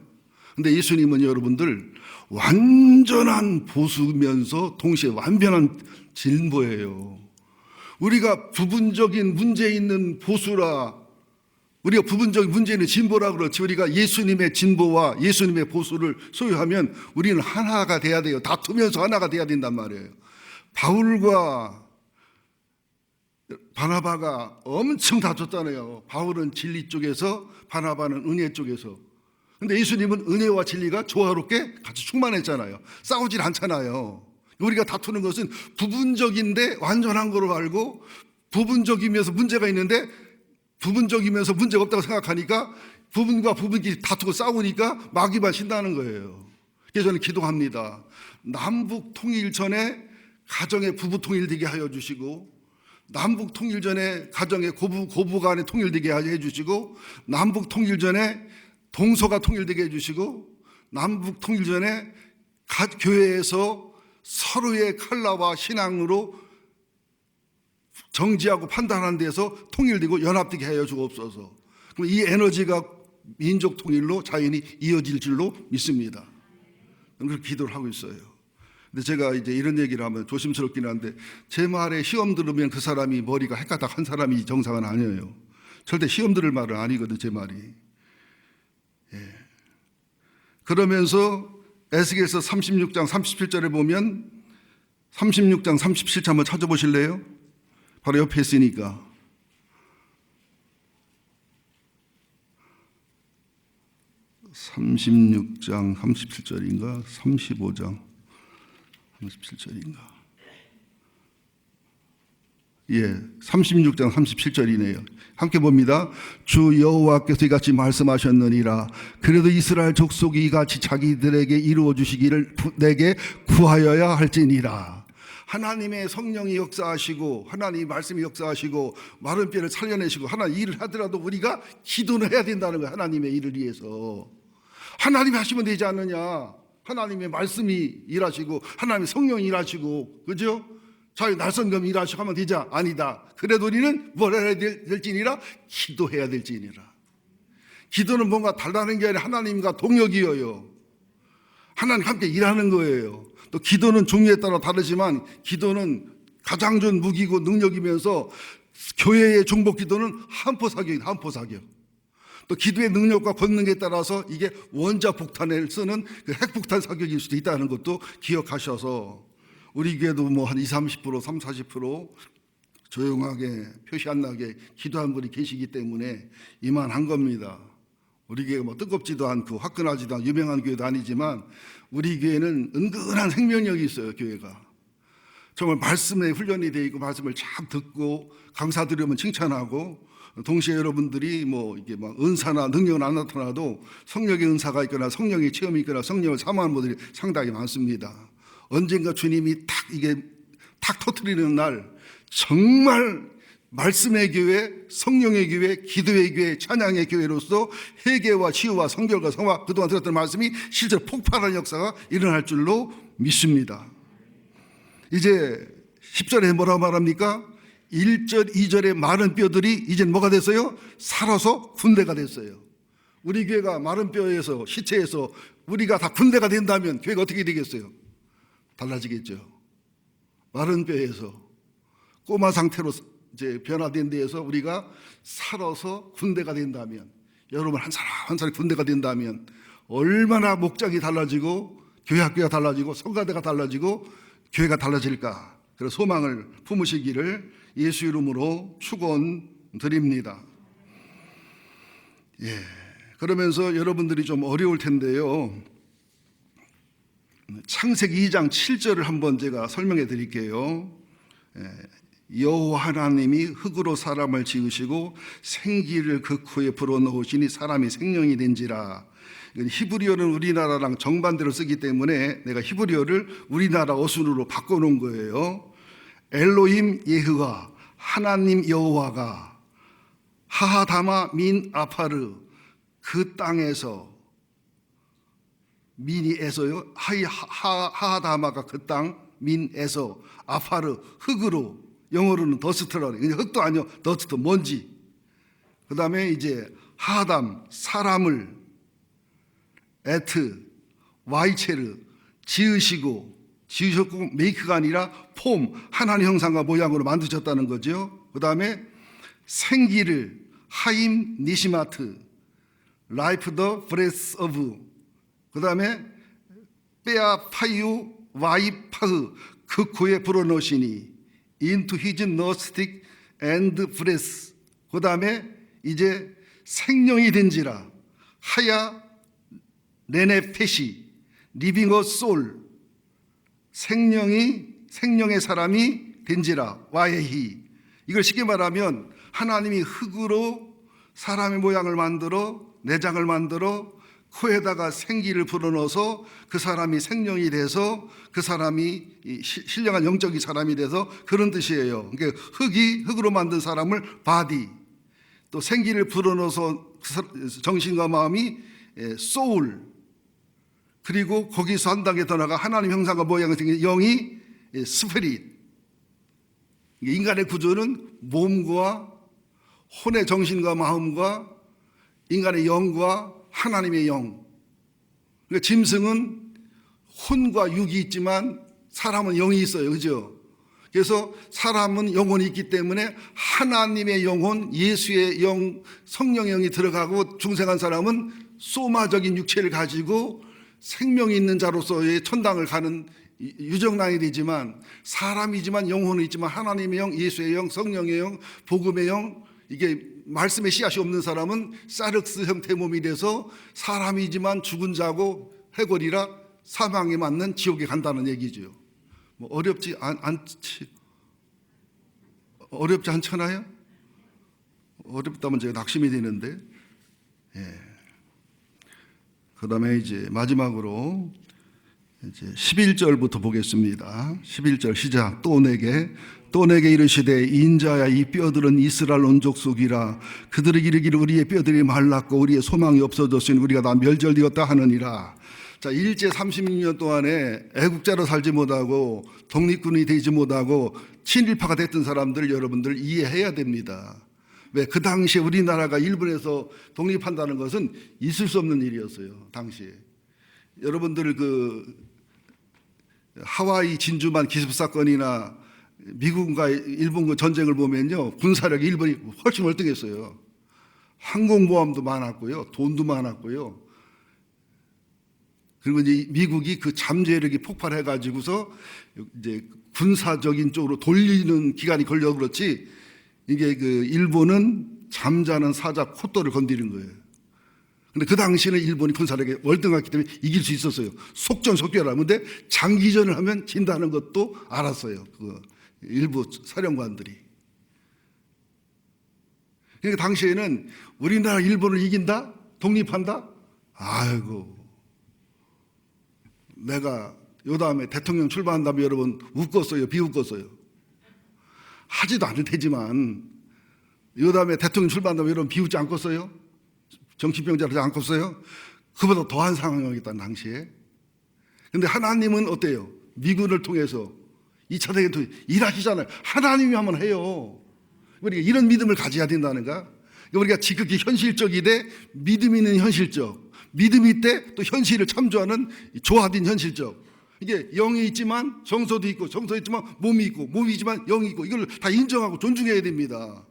근데 예수님은 여러분들 완전한 보수면서 동시에 완전한 진보예요. 우리가 부분적인 문제 있는 보수라, 우리가 부분적인 문제 있는 진보라 그렇지, 우리가 예수님의 진보와 예수님의 보수를 소유하면 우리는 하나가 돼야 돼요. 다투면서 하나가 돼야 된단 말이에요. 바울과 바나바가 엄청 다퉜잖아요. 바울은 진리 쪽에서, 바나바는 은혜 쪽에서. 근데 예수님은 은혜와 진리가 조화롭게 같이 충만했잖아요. 싸우질 않잖아요. 우리가 다투는 것은 부분적인데 완전한 거로 알고, 부분적이면서 문제가 있는데 부분적이면서 문제가 없다고 생각하니까 부분과 부분끼리 다투고 싸우니까 마귀만 신다는 거예요. 그래서 저는 기도합니다. 남북 통일 전에 가정의 부부 통일되게 하여 주시고, 남북 통일 전에 가정의 고부 간의 통일되게 해 주시고, 남북 통일 전에 동서가 통일되게 해 주시고, 남북 통일 전에 교회에서 서로의 칼라와 신앙으로 정지하고 판단하는 데서 통일되고 연합되게 하여 주옵소서. 그럼 이 에너지가 민족 통일로 자연히 이어질 줄로 믿습니다. 그렇게 기도를 하고 있어요. 근데 제가 이제 이런 얘기를 하면 조심스럽긴 한데 제 말에 시험 들으면 그 사람이 머리가 헷가닥한 사람이 정상은 아니에요. 절대 시험 들을 말은 아니거든 제 말이. 그러면서 에스겔서 36장 37절에 보면 36장 37절 한번 찾아보실래요? 바로 옆에 있으니까. (36장) 37절인가 35장 37절인가 36장 37절이네요. 함께 봅니다. 주 여호와께서 이같이 말씀하셨느니라. 그래도 이스라엘 족속이 이같이 자기들에게 이루어 주시기를 내게 구하여야 할지니라. 하나님의 성령이 역사하시고 하나님의 말씀이 역사하시고 마른 뼈를 살려내시고 하나님 일을 하더라도 우리가 기도는 해야 된다는 거예요. 하나님의 일을 위해서. 하나님이 하시면 되지 않느냐. 하나님의 말씀이 일하시고 하나님의 성령이 일하시고, 그죠? 자기 날성검 일하시고 하면 되지. 아니다. 그래도 우리는 뭘 해야 될지니라? 기도해야 될지니라. 기도는 뭔가 달라는 게 아니라 하나님과 동역이어요. 하나님 함께 일하는 거예요. 또 기도는 종류에 따라 다르지만 기도는 가장 좋은 무기고 능력이면서 교회의 중복 기도는 한포사격이다. 한포사격. 또 기도의 능력과 권능에 따라서 이게 원자폭탄을 쓰는 그 핵폭탄 사격일 수도 있다는 것도 기억하셔서 우리 교회도 뭐 한 20, 30%, 30, 40% 조용하게 표시 안 나게 기도한 분이 계시기 때문에 이만한 겁니다. 우리 교회가 뭐 뜨겁지도 않고 화끈하지도 않고 유명한 교회도 아니지만 우리 교회는 은근한 생명력이 있어요. 교회가 정말 말씀에 훈련이 되어 있고 말씀을 참 듣고 강사 들으면 칭찬하고, 동시에 여러분들이 뭐 이게 막 은사나 능력은 안 나타나도 성령의 은사가 있거나 성령의 체험이 있거나 성령을 사모하는 분들이 상당히 많습니다. 언젠가 주님이 탁 터뜨리는 날 정말 말씀의 교회, 성령의 교회, 기도의 교회, 찬양의 교회로서 회개와 치유와 성결과 성화, 그동안 들었던 말씀이 실제로 폭발하는 역사가 일어날 줄로 믿습니다. 이제 10절에 뭐라고 말합니까? 1절, 2절의 마른 뼈들이 이젠 뭐가 됐어요? 살아서 군대가 됐어요. 우리 교회가 마른 뼈에서, 시체에서 우리가 다 군대가 된다면 교회가 어떻게 되겠어요? 달라지겠죠. 마른 뼈에서 꼬마 상태로 이제 변화된 데에서 우리가 살아서 군대가 된다면, 여러분 한 사람 한 사람이 군대가 된다면 얼마나 목장이 달라지고 교회 학교가 달라지고 성가대가 달라지고 교회가 달라질까. 그래서 소망을 품으시기를 예수 이름으로 축원드립니다. 그러면서 여러분들이 좀 어려울 텐데요. 창세기 2장 7절을 한번 제가 설명해 드릴게요. 여호와 하나님이 흙으로 사람을 지으시고 생기를 그 코에 불어넣으시니 사람이 생명이 된지라. 히브리어는 우리나라랑 정반대로 쓰기 때문에 내가 히브리어를 우리나라 어순으로 바꿔놓은 거예요. 엘로힘 예흐와 하나님 여호와가 하하다마 민 아파르 그 땅에서, 민이에서요, 하하다마가 그 땅, 민에서, 아파르 흙으로, 영어로는 더스트라고 해요. 흙도 아니요, 더스트 먼지. 그 다음에 이제 하담 사람을, 에트 와이체르 지으셨고 메이크가 아니라 폼, 하나님 형상과 모양으로 만드셨다는 거죠. 그 다음에 생기를 하임 니시마트 라이프 더 브레스 오브, 그 다음에 빼아 파이유 와이파흐 그 코에 불어넣으시니 into his nostril and breath. 그 다음에 이제 생명이 된지라 하야 네네페시 리빙 어 소울, 생명의 사람이 된지라 와예히. 이걸 쉽게 말하면 하나님이 흙으로 사람의 모양을 만들어 내장을 만들어 코에다가 생기를 불어넣어서 그 사람이 생명이 돼서 그 사람이 신령한 영적인 사람이 돼서 그런 뜻이에요. 그러니까 흙으로 만든 사람을 바디, 또 생기를 불어넣어서 정신과 마음이 소울, 그리고 거기서 한 단계 더 나가 하나님 형상과 모양을 생긴 영이 스피릿. 인간의 구조는 몸과 혼의 정신과 마음과 인간의 영과 하나님의 영. 그러니까 짐승은 혼과 육이 있지만 사람은 영이 있어요. 그죠? 그래서 사람은 영혼이 있기 때문에 하나님의 영혼, 예수의 영, 성령의 영이 들어가고 중생한 사람은 소마적인 육체를 가지고 생명이 있는 자로서의 천당을 가는 유정란이 되지만, 사람이지만 영혼은 있지만 하나님의 영, 예수의 영, 성령의 영, 복음의 영, 이게 말씀의 씨앗이 없는 사람은 사륵스 형태 몸이 돼서 사람이지만 죽은 자고 해골이라 사망에 맞는 지옥에 간다는 얘기죠. 뭐 어렵지 않잖아요? 어렵다면 제가 낙심이 되는데. 예. 그 다음에 이제 마지막으로 이제 11절부터 보겠습니다. 11절 시작. 또 내게 이르시되 인자야 이 뼈들은 이스라엘 온족 속이라. 그들이 이르기를 우리의 뼈들이 말랐고 우리의 소망이 없어졌으니 우리가 다 멸절되었다 하느니라. 자, 일제 36년 동안에 애국자로 살지 못하고 독립군이 되지 못하고 친일파가 됐던 사람들 여러분들 이해해야 됩니다. 왜? 그 당시에 우리나라가 일본에서 독립한다는 것은 있을 수 없는 일이었어요. 당시에. 여러분들 그 하와이 진주만 기습 사건이나 미국과 일본 그 전쟁을 보면요, 군사력이 일본이 훨씬 월등했어요. 항공모함도 많았고요, 돈도 많았고요. 그리고 이제 미국이 그 잠재력이 폭발해가지고서 이제 군사적인 쪽으로 돌리는 기간이 걸려 그렇지, 이게 그 일본은 잠자는 사자 콧돌을 건드리는 거예요. 근데 그 당시에는 일본이 군사력이 월등했기 때문에 이길 수 있었어요. 속전속결하면. 근데 장기전을 하면 진다는 것도 알았어요. 그 일부 사령관들이. 그러니까 당시에는 우리나라 일본을 이긴다? 독립한다? 아이고. 내가 요 다음에 대통령 출마한다면 여러분 웃겼어요? 비웃겼어요? 하지도 않을 테지만 요 다음에 대통령 출마한다면 여러분 비웃지 않겠어요? 정신병자를 않겠어요? 그보다 더한 상황이었다는 당시에. 근데 하나님은 어때요? 미군을 통해서 2차 대전 통해서 일하시잖아요. 하나님이 하면 해요. 우리가 이런 믿음을 가져야 된다는가? 우리가 지극히 현실적이되 믿음 있는 현실적, 믿음이 있대 또 현실을 참조하는 조화된 현실적. 이게 영이 있지만 정서도 있고, 정서 있지만 몸이 있고, 몸이 있지만 영이 있고, 이걸 다 인정하고 존중해야 됩니다.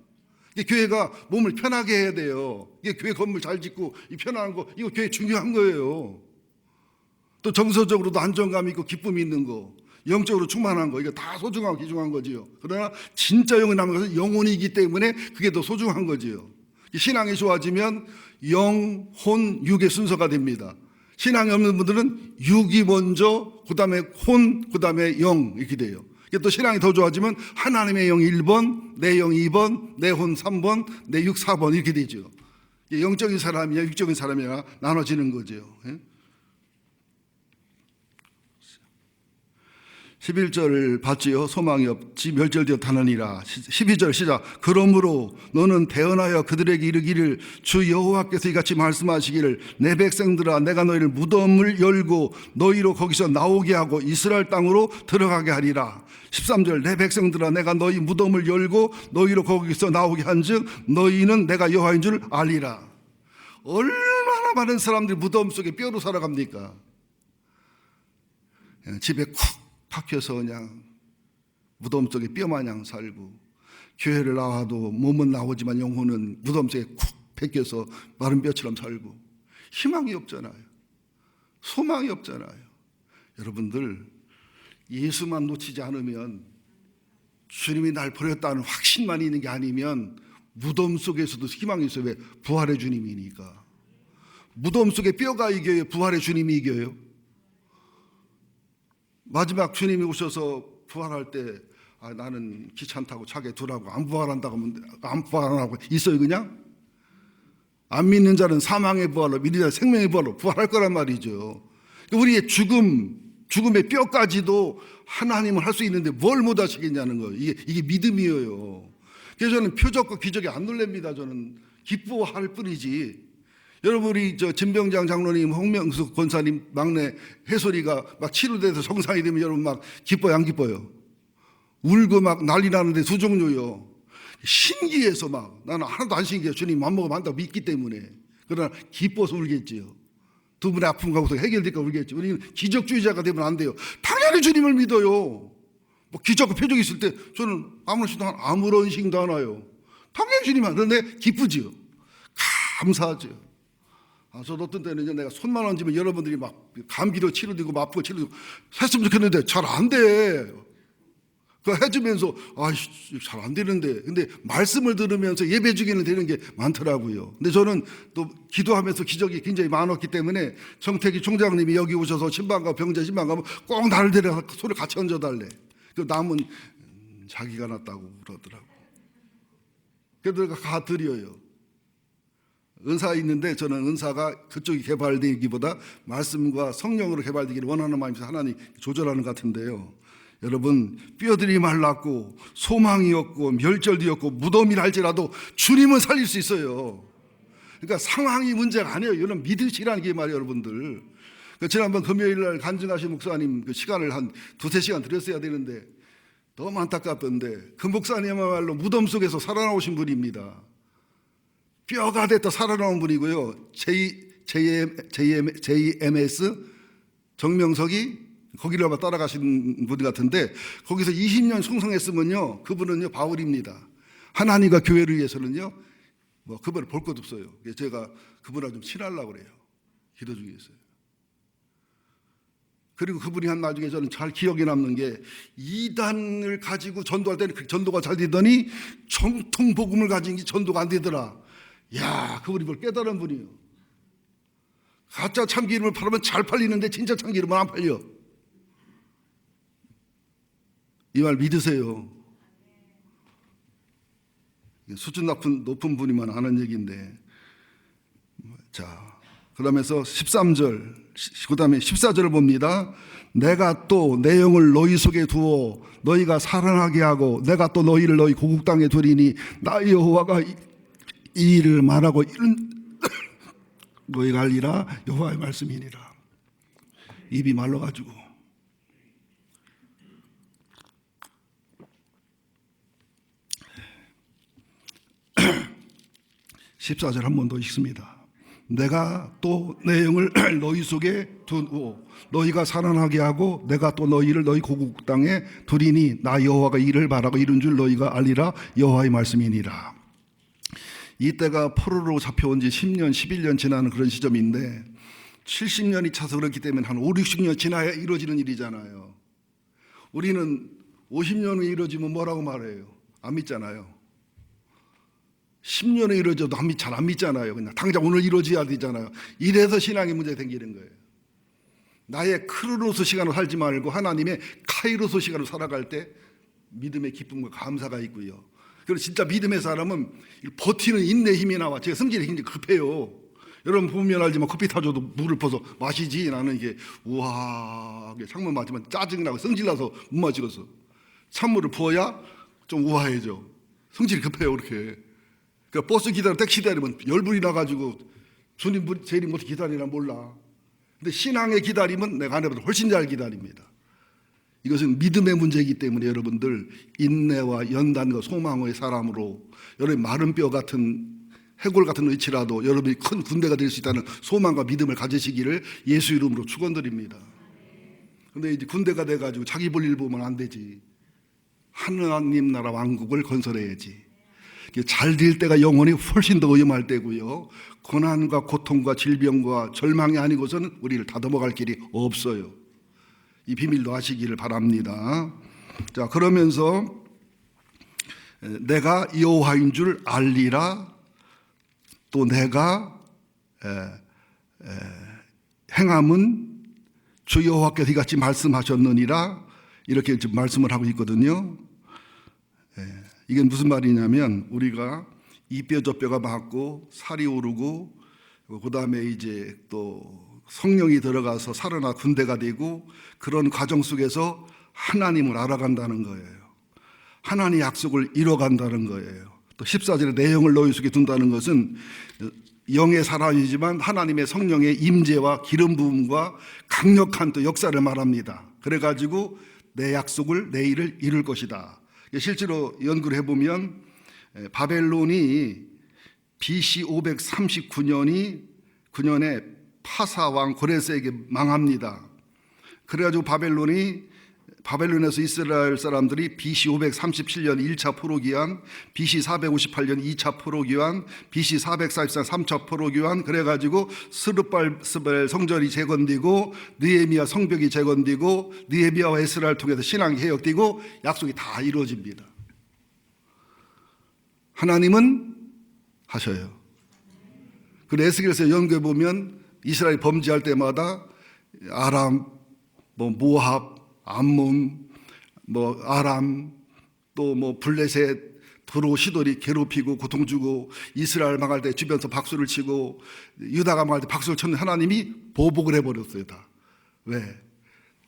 교회가 몸을 편하게 해야 돼요. 이게 교회 건물 잘 짓고 이 편안한 거, 이거 교회 중요한 거예요. 또 정서적으로도 안정감 있고 기쁨이 있는 거, 영적으로 충만한 거, 이거 다 소중하고 귀중한 거지요. 그러나 진짜 영이 남은 것은 영혼이기 때문에 그게 더 소중한 거지요. 신앙이 좋아지면 영, 혼, 육의 순서가 됩니다. 신앙이 없는 분들은 육이 먼저, 그 다음에 혼, 그 다음에 영 이렇게 돼요. 또 신앙이 더 좋아지면 하나님의 영 1번, 내 영 2번, 내 혼 3번, 내 육 4번 이렇게 되죠. 영적인 사람이냐 육적인 사람이냐 나눠지는 거죠. 11절 봤지요? 소망이 없지 멸절되었다느니라. 12절 시작. 그러므로 너는 대언하여 그들에게 이르기를 주 여호와께서 이같이 말씀하시기를 내 백성들아 내가 너희를 무덤을 열고 너희로 거기서 나오게 하고 이스라엘 땅으로 들어가게 하리라. 13절 내 백성들아 내가 너희 무덤을 열고 너희로 거기서 나오게 한즉 너희는 내가 여호와인 줄 알리라. 얼마나 많은 사람들이 무덤 속에 뼈로 살아갑니까? 집에 쿡 박혀서 그냥 무덤 속에 뼈마냥 살고, 교회를 나와도 몸은 나오지만 영혼은 무덤 속에 쿡 박혀서 마른 뼈처럼 살고, 희망이 없잖아요. 소망이 없잖아요. 여러분들 예수만 놓치지 않으면, 주님이 날 버렸다는 확신만 있는 게 아니면 무덤 속에서도 희망이 있어요. 왜? 부활의 주님이니까. 무덤 속에 뼈가 이겨요? 부활의 주님이 이겨요? 마지막 주님이 오셔서 부활할 때 나는 귀찮다고 차게 두라고 안 부활한다고 하면 안 부활하고 있어요 그냥? 안 믿는 자는 사망의 부활로, 믿는 자는 생명의 부활로 부활할 거란 말이죠. 우리의 죽음의 뼈까지도 하나님을 할 수 있는데 뭘 못 하시겠냐는 거예요. 이게 믿음이에요. 그래서 저는 표적과 기적이 안 놀랍니다. 저는 기뻐할 뿐이지. 여러분 우리 진병장 장로님, 홍명숙 권사님 막내 해솔이가 막 치료돼서 정상이 되면 여러분 막 기뻐요 안 기뻐요? 울고 막 난리 나는데 수종료요. 신기해서 막 나는 하나도 안 신기해요. 주님 맘먹으면 한다고 믿기 때문에. 그러나 기뻐서 울겠지요. 두 분의 아픔 가고서 해결될까 울겠지. 우리는 기적주의자가 되면 안 돼요. 당연히 끝까지 주님을 믿어요. 뭐 기적과 표적이 있을 때 저는 아무런 신도 안 와요. 당연히 주님 안 그런데 기쁘지요. 감사하죠. 저도 어떤 때는 내가 손만 얹으면 여러분들이 막 감기로 치료되고 아프고 치료되고 했으면 좋겠는데 잘 안 돼. 그거 해주면서 잘 안 되는데, 근데 말씀을 들으면서 예배 중에는 되는 게 많더라고요. 근데 저는 또 기도하면서 기적이 굉장히 많았기 때문에 정택이 총장님이 여기 오셔서 신방가 병자 신방 가면 꼭 나를 데려서 손을 같이 얹어달래. 그 남은 자기가 났다고 그러더라고. 그래도 가 드려요. 은사 있는데 저는 은사가 그쪽이 개발되기보다 말씀과 성령으로 개발되기를 원하는 마음에서 하나님 조절하는 것 같은데요. 여러분, 뼈들이 말랐고 소망이 없고 멸절되었고 무덤이라 할지라도 주님은 살릴 수 있어요. 그러니까 상황이 문제가 아니에요. 이런 믿으시라는 게 말이에요, 여러분들. 지난번 금요일 날 간증하신 목사님 그 시간을 한 두세 시간 드렸어야 되는데 너무 안타깝던데 그 목사님야말로 무덤 속에서 살아나오신 분입니다. 뼈가 됐다 살아나온 분이고요. JMS 정명석이 거기를 아마 따라가신 분 같은데 거기서 20년 충성했으면요 그분은요 바울입니다. 하나님과 교회를 위해서는요 뭐 그분을 볼 것 없어요. 제가 그분하고 좀 친하려고 그래요. 기도 중에 있어요. 그리고 그분이 한 나중에 저는 잘 기억에 남는 게 이단을 가지고 전도할 때는 그 전도가 잘 되더니 정통 복음을 가진 게 전도가 안 되더라. 야, 그분이 뭘 깨달은 분이에요. 가짜 참기름을 팔으면 잘 팔리는데 진짜 참기름은 안 팔려. 이 말 믿으세요. 수준 높은 분이만 하는 얘기인데. 자, 그러면서 13절, 그 다음에 14절을 봅니다. 내가 또 내 영을 너희 속에 두어 너희가 사랑하게 하고 내가 또 너희를 너희 고국 땅에 두리니 나 여호와가 이 일을 말하고 이런 너희가 알리라 여호와의 말씀이니라. 입이 말라가지고 14절 한 번 더 읽습니다. 내가 또 내 영을 너희 속에 두고 너희가 살아나게 하고 내가 또 너희를 너희 고국 땅에 두리니 나 여호와가 이를 바라고 이룬 줄 너희가 알리라 여호와의 말씀이니라. 이때가 포로로 잡혀온 지 10년 11년 지나는 그런 시점인데 70년이 차서 그렇기 때문에 한 5, 60년 지나야 이루어지는 일이잖아요. 우리는 50년 후에 이루어지면 뭐라고 말해요? 안 믿잖아요. 10년에 이루어져도 잘 안 믿잖아요. 그냥 당장 오늘 이루어져야 되잖아요. 이래서 신앙의 문제가 생기는 거예요. 나의 크로노스 시간으로 살지 말고 하나님의 카이로스 시간으로 살아갈 때 믿음의 기쁨과 감사가 있고요. 그리고 진짜 믿음의 사람은 버티는 인내 힘이 나와. 제가 성질이 굉장히 급해요. 여러분 보면 알지만 커피 타줘도 물을 퍼서 마시지. 나는 이게 우와 창문 맞으면 짜증나고 성질나서 못 마시겠어. 찬물을 부어야 좀 우아해져. 성질이 급해요 그렇게. 그러니까 버스 기다리고 택시 기다리면 열불이 나가지고 주님 재림 못해 기다리나 몰라. 근데 신앙의 기다림은 내가 아내보다 훨씬 잘 기다립니다. 이것은 믿음의 문제이기 때문에 여러분들 인내와 연단과 소망의 사람으로 여러분 마른 뼈 같은 해골 같은 의치라도 여러분이 큰 군대가 될 수 있다는 소망과 믿음을 가지시기를 예수 이름으로 축원드립니다. 그런데 이제 군대가 돼가지고 자기 볼일 보면 안 되지. 하나님 나라 왕국을 건설해야지. 잘 될 때가 영혼이 훨씬 더 위험할 때고요. 고난과 고통과 질병과 절망이 아니고서는 우리를 다듬어갈 길이 없어요. 이 비밀도 아시기를 바랍니다. 자, 그러면서 내가 여호와인 줄 알리라. 또 내가 행함은 주 여호와께서 이같이 말씀하셨느니라. 이렇게 지금 말씀을 하고 있거든요. 이게 무슨 말이냐면 우리가 이 뼈 저 뼈가 맞고 살이 오르고 그 다음에 이제 또 성령이 들어가서 살아나 군대가 되고 그런 과정 속에서 하나님을 알아간다는 거예요. 하나님의 약속을 이뤄간다는 거예요. 또 14절에 내 영을 너희 속에 둔다는 것은 영의 사람이지만 하나님의 성령의 임재와 기름 부음과 강력한 또 역사를 말합니다. 그래가지고 내 약속을 내 일을 이룰 것이다. 실제로 연구를 해보면 바벨론이 BC 539년에 파사왕 고레스에게 망합니다. 그래가지고 바벨론이 바벨론에서 이스라엘 사람들이 BC 537년 1차 포로기한, BC 458년 2차 포로기한, BC 444년 3차 포로기한, 그래가지고 스룹바벨 성전이 재건되고 느헤미야 성벽이 재건되고 느헤미야와 에스라를 통해서 신앙이 개혁되고 약속이 다 이루어집니다. 하나님은 하셔요. 그래서 에스겔서 연구해 보면 이스라엘이 범죄할 때마다 아람, 모압, 암몬, 아람, 또 블레셋, 두로, 시돌이 괴롭히고 고통 주고 이스라엘 망할 때 주변에서 박수를 치고 유다가 망할 때 박수를 쳤는 하나님이 보복을 해버렸어요. 다. 왜?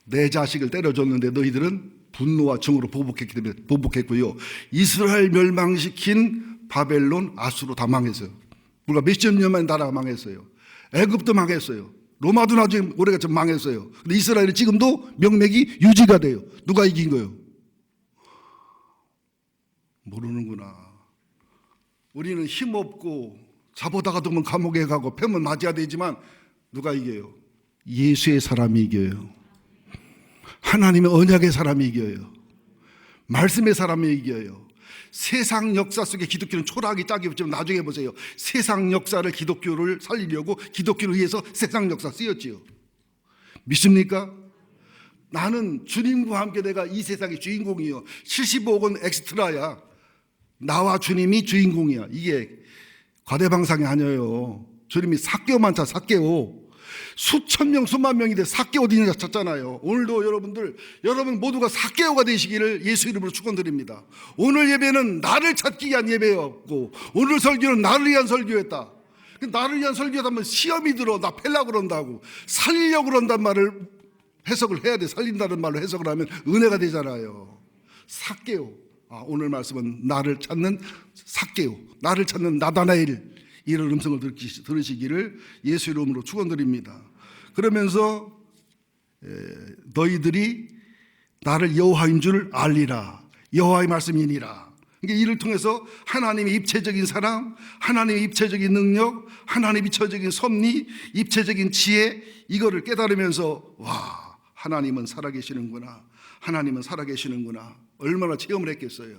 내 자식을 때려줬는데 너희들은 분노와 정으로 보복했기 때문에 보복했고요. 이스라엘 멸망시킨 바벨론, 아수로 다 망했어요. 불과 몇십 년 만에 나라가 망했어요. 애굽도 망했어요. 로마도 나중에 오래가 좀 망했어요. 근데 이스라엘이 지금도 명맥이 유지가 돼요. 누가 이긴 거예요? 모르는구나. 우리는 힘없고 잡아다가 두면 감옥에 가고 패면 맞아야 되지만 누가 이겨요? 예수의 사람이 이겨요. 하나님의 언약의 사람이 이겨요. 말씀의 사람이 이겨요. 세상 역사 속에 기독교는 초라하기 짝이 없지만 나중에 보세요. 세상 역사를 기독교를 살리려고 기독교를 위해서 세상 역사 쓰였지요. 믿습니까? 나는 주님과 함께 내가 이 세상의 주인공이요. 75억 원 엑스트라야. 나와 주님이 주인공이야. 이게 과대방상이 아니에요. 주님이 삭개오만 차 삭개오. 수천 명 수만 명인데 삭개오 어디 있느냐 찾잖아요. 오늘도 여러분 모두가 삭개오가 되시기를 예수 이름으로 축원드립니다. 오늘 예배는 나를 찾기 위한 예배였고 오늘 설교는 나를 위한 설교였다. 나를 위한 설교하면 시험이 들어 나 펠라고 그런다고 살리려고 그런단 말을 해석을 해야 돼. 살린다는 말로 해석을 하면 은혜가 되잖아요. 삭개오. 오늘 말씀은 나를 찾는 삭개오, 나를 찾는 나다나엘, 이런 음성을 들으시기를 예수 이름으로 축원드립니다. 그러면서 너희들이 나를 여호와인 줄 알리라. 여호와의 말씀이니라. 그러니까 이를 통해서 하나님의 입체적인 사랑, 하나님의 입체적인 능력, 하나님의 입체적인 섭리, 입체적인 지혜, 이거를 깨달으면서 와, 하나님은 살아계시는구나. 하나님은 살아계시는구나. 얼마나 체험을 했겠어요.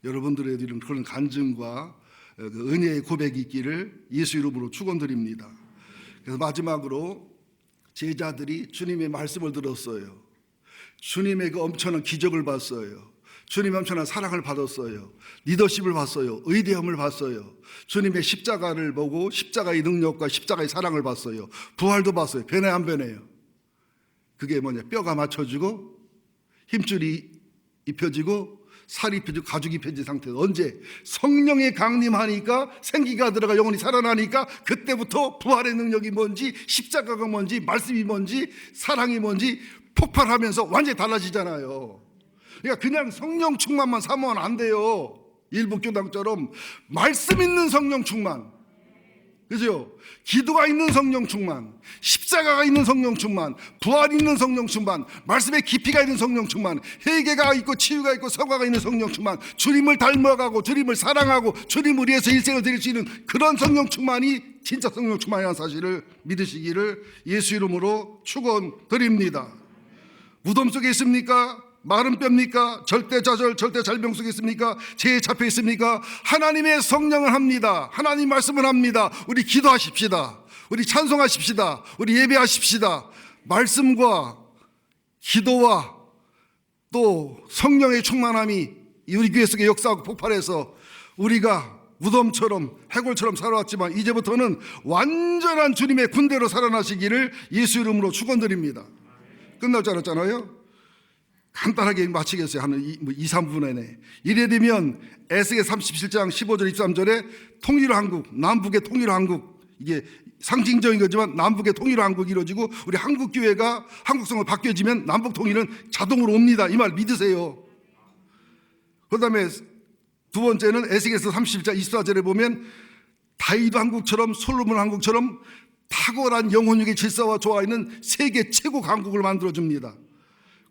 여러분들의 이런 그런 간증과 그 은혜의 고백이 있기를 예수 이름으로 축원드립니다. 그래서 마지막으로 제자들이 주님의 말씀을 들었어요. 주님의 그 엄청난 기적을 봤어요. 주님의 엄청난 사랑을 받았어요. 리더십을 봤어요. 의대함을 봤어요. 주님의 십자가를 보고 십자가의 능력과 십자가의 사랑을 봤어요. 부활도 봤어요. 변해 안 변해요? 그게 뭐냐? 뼈가 맞춰지고 힘줄이 입혀지고 살이 입혀지고 가죽이 입혀진 상태에서 언제? 성령이 강림하니까 생기가 들어가 영혼이 살아나니까 그때부터 부활의 능력이 뭔지 십자가가 뭔지 말씀이 뭔지 사랑이 뭔지 폭발하면서 완전히 달라지잖아요. 그러니까 그냥 성령 충만만 사모하면 안 돼요. 일부 교당처럼 말씀 있는 성령 충만, 그죠? 기도가 있는 성령 충만, 십자가가 있는 성령 충만, 부활 있는 성령 충만, 말씀의 깊이가 있는 성령 충만, 회개가 있고 치유가 있고 성화가 있는 성령 충만, 주님을 닮아가고 주님을 사랑하고 주님을 위해서 일생을 드릴 수 있는 그런 성령 충만이 진짜 성령 충만이라는 사실을 믿으시기를 예수 이름으로 축원드립니다. 무덤 속에 있습니까? 마른 뼈입니까? 절대좌절, 절대잘병 속에 있습니까? 죄에 잡혀 있습니까? 하나님의 성령을 합니다. 하나님 말씀을 합니다. 우리 기도하십시다. 우리 찬송하십시다. 우리 예배하십시다. 말씀과 기도와 또 성령의 충만함이 우리 교회 속에 역사하고 폭발해서 우리가 무덤처럼 해골처럼 살아왔지만 이제부터는 완전한 주님의 군대로 살아나시기를 예수 이름으로 축원드립니다. 끝날 줄 알았잖아요. 간단하게 마치겠어요. 한 2, 3분 안에. 이래 되면 에스겔 37장 15절 23절에 통일한 한국, 남북의 통일한 한국, 이게 상징적인 거지만 남북의 통일한 한국이 이루어지고 우리 한국교회가 한국성을 바뀌어지면 남북 통일은 자동으로 옵니다. 이 말 믿으세요. 그 다음에 두 번째는 에스겔서 37장 24절에 보면 다윗 한국처럼 솔로몬 한국처럼 탁월한 영혼육의 질서와 조화 있는 세계 최고 강국을 만들어줍니다.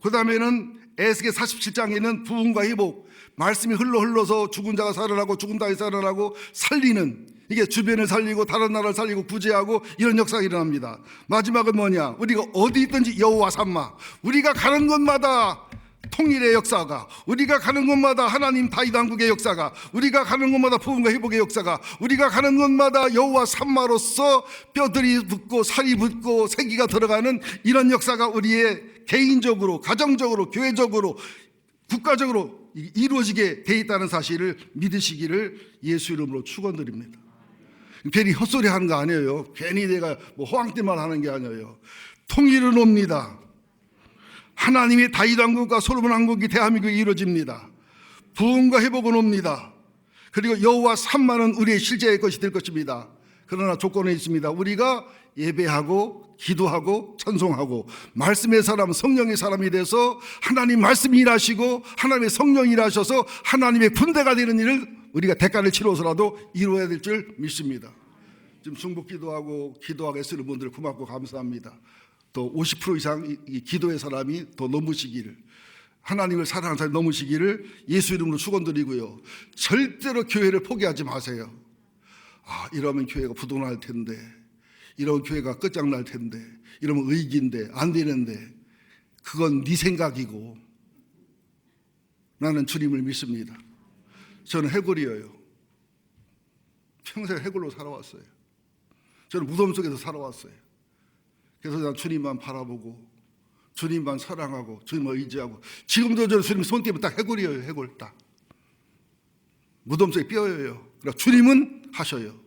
그 다음에는 에스겔 47장에는 부흥과 회복, 말씀이 흘러서 죽은 자가 살아나고 죽은 자가 살아나고 살리는, 이게 주변을 살리고 다른 나라를 살리고 구제하고 이런 역사가 일어납니다. 마지막은 뭐냐? 우리가 어디 있든지 여호와 삼마, 우리가 가는 곳마다 통일의 역사가, 우리가 가는 곳마다 하나님 다윗 왕국의 역사가, 우리가 가는 곳마다 부흥과 회복의 역사가, 우리가 가는 곳마다 여호와 삼마로서 뼈들이 붙고 살이 붙고 생기가 들어가는 이런 역사가 우리의 개인적으로, 가정적으로, 교회적으로, 국가적으로 이루어지게 돼 있다는 사실을 믿으시기를 예수 이름으로 축원드립니다. 괜히 헛소리 하는 거 아니에요. 괜히 내가 뭐 호황때만 하는 게 아니에요. 통일은 옵니다. 하나님의 다윗 왕국과 솔로몬 왕국이 대한민국에 이루어집니다. 부흥과 회복은 옵니다. 그리고 여호와 삼마는 우리의 실제의 것이 될 것입니다. 그러나 조건은 있습니다. 우리가 예배하고 기도하고 찬송하고 말씀의 사람, 성령의 사람이 돼서 하나님 말씀이 일하시고 하나님의 성령이 일하셔서 하나님의 군대가 되는 일을 우리가 대가를 치러서라도 이루어야 될 줄 믿습니다. 지금 중복 기도하고 기도하고 애쓰는 분들 고맙고 감사합니다. 또 50% 이상 이 기도의 사람이 더 넘으시기를, 하나님을 사랑하는 사람이 넘으시기를 예수 이름으로 축원드리고요. 절대로 교회를 포기하지 마세요. 이러면 교회가 부도날 텐데, 이러면 교회가 끝장날 텐데, 이러면 의기인데 안 되는데, 그건 네 생각이고 나는 주님을 믿습니다. 저는 해골이에요. 평생 해골로 살아왔어요. 저는 무덤 속에서 살아왔어요. 그래서 난 주님만 바라보고 주님만 사랑하고 주님을 의지하고, 지금도 저는 주님 손 떼면 딱 해골이에요. 해골 딱 무덤 속에 뼈예요. 그러니까 주님은 하셔요.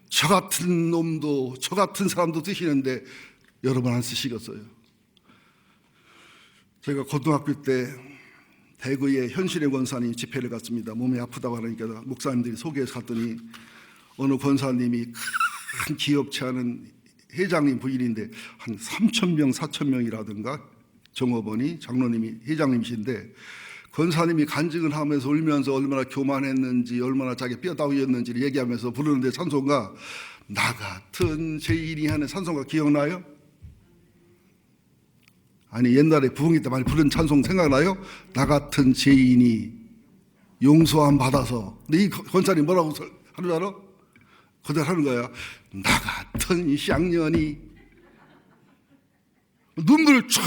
저 같은 놈도 저 같은 사람도 쓰시는데 여러분 안 쓰시겠어요? 제가 고등학교 때 대구의 현실의 권사님 집회를 갔습니다. 몸이 아프다고 하니까 목사님들이 소개해서 갔더니 어느 권사님이 큰 기업치 않은 회장님 부인인데 한 3,000명 4,000명이라든가 종업원이, 장로님이 회장님이신데, 권사님이 간증을 하면서 울면서 얼마나 교만했는지 얼마나 자기 뼈다귀였는지를 얘기하면서 부르는데 찬송가, 나 같은 죄인이 하는 찬송가 기억나요? 아니 옛날에 부흥회 때 많이 부른 찬송 생각나요? 나 같은 죄인이 용서함 받아서. 근데 이 권사님 뭐라고 하는 줄 알아? 그대로 하는 거야. 나 같은 쌍년이, 눈물을 쫙,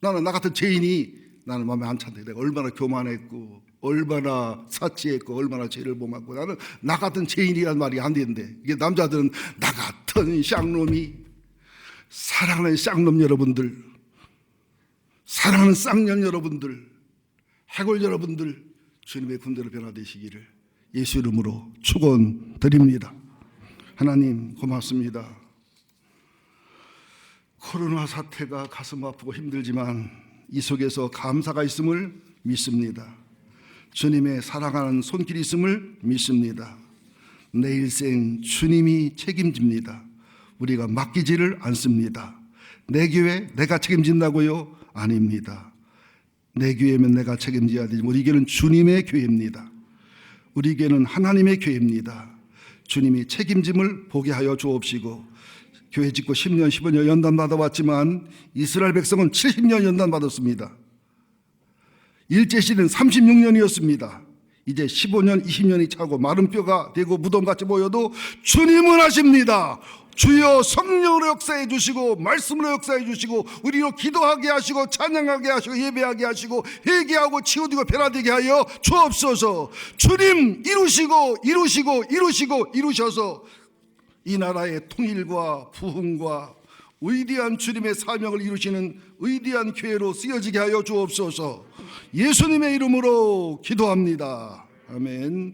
나는 나 같은 죄인이 나는 마음에 안 찬다. 내가 얼마나 교만했고 얼마나 사치했고 얼마나 죄를 범했고, 나는 나 같은 죄인이란 말이 안 되는데, 이게 남자들은 나 같은 쌍놈이. 사랑하는 쌍놈 여러분들, 사랑하는 쌍년 여러분들, 해골 여러분들, 주님의 군대로 변화되시기를 예수 이름으로 축원드립니다. 하나님 고맙습니다. 코로나 사태가 가슴 아프고 힘들지만 이 속에서 감사가 있음을 믿습니다. 주님의 사랑하는 손길이 있음을 믿습니다. 내 일생 주님이 책임집니다. 우리가 맡기지를 않습니다. 내 교회 내가 책임진다고요? 아닙니다. 내 교회면 내가 책임져야 되지. 우리 교회는 주님의 교회입니다. 우리 교회는 하나님의 교회입니다. 주님이 책임짐을 보게 하여 주옵시고, 교회 짓고 10년 15년 연단 받아왔지만 이스라엘 백성은 70년 연단 받았습니다. 일제시대는 36년이었습니다. 이제 15년 20년이 차고 마른 뼈가 되고 무덤같이 보여도 주님은 하십니다. 주여 성령으로 역사해 주시고 말씀으로 역사해 주시고 우리로 기도하게 하시고 찬양하게 하시고 예배하게 하시고 회개하고 치유되고 변화되게 하여 주옵소서. 주님 이루셔서 이 나라의 통일과 부흥과 위대한 주님의 사명을 이루시는 위대한 교회로 쓰여지게 하여 주옵소서. 예수님의 이름으로 기도합니다. 아멘.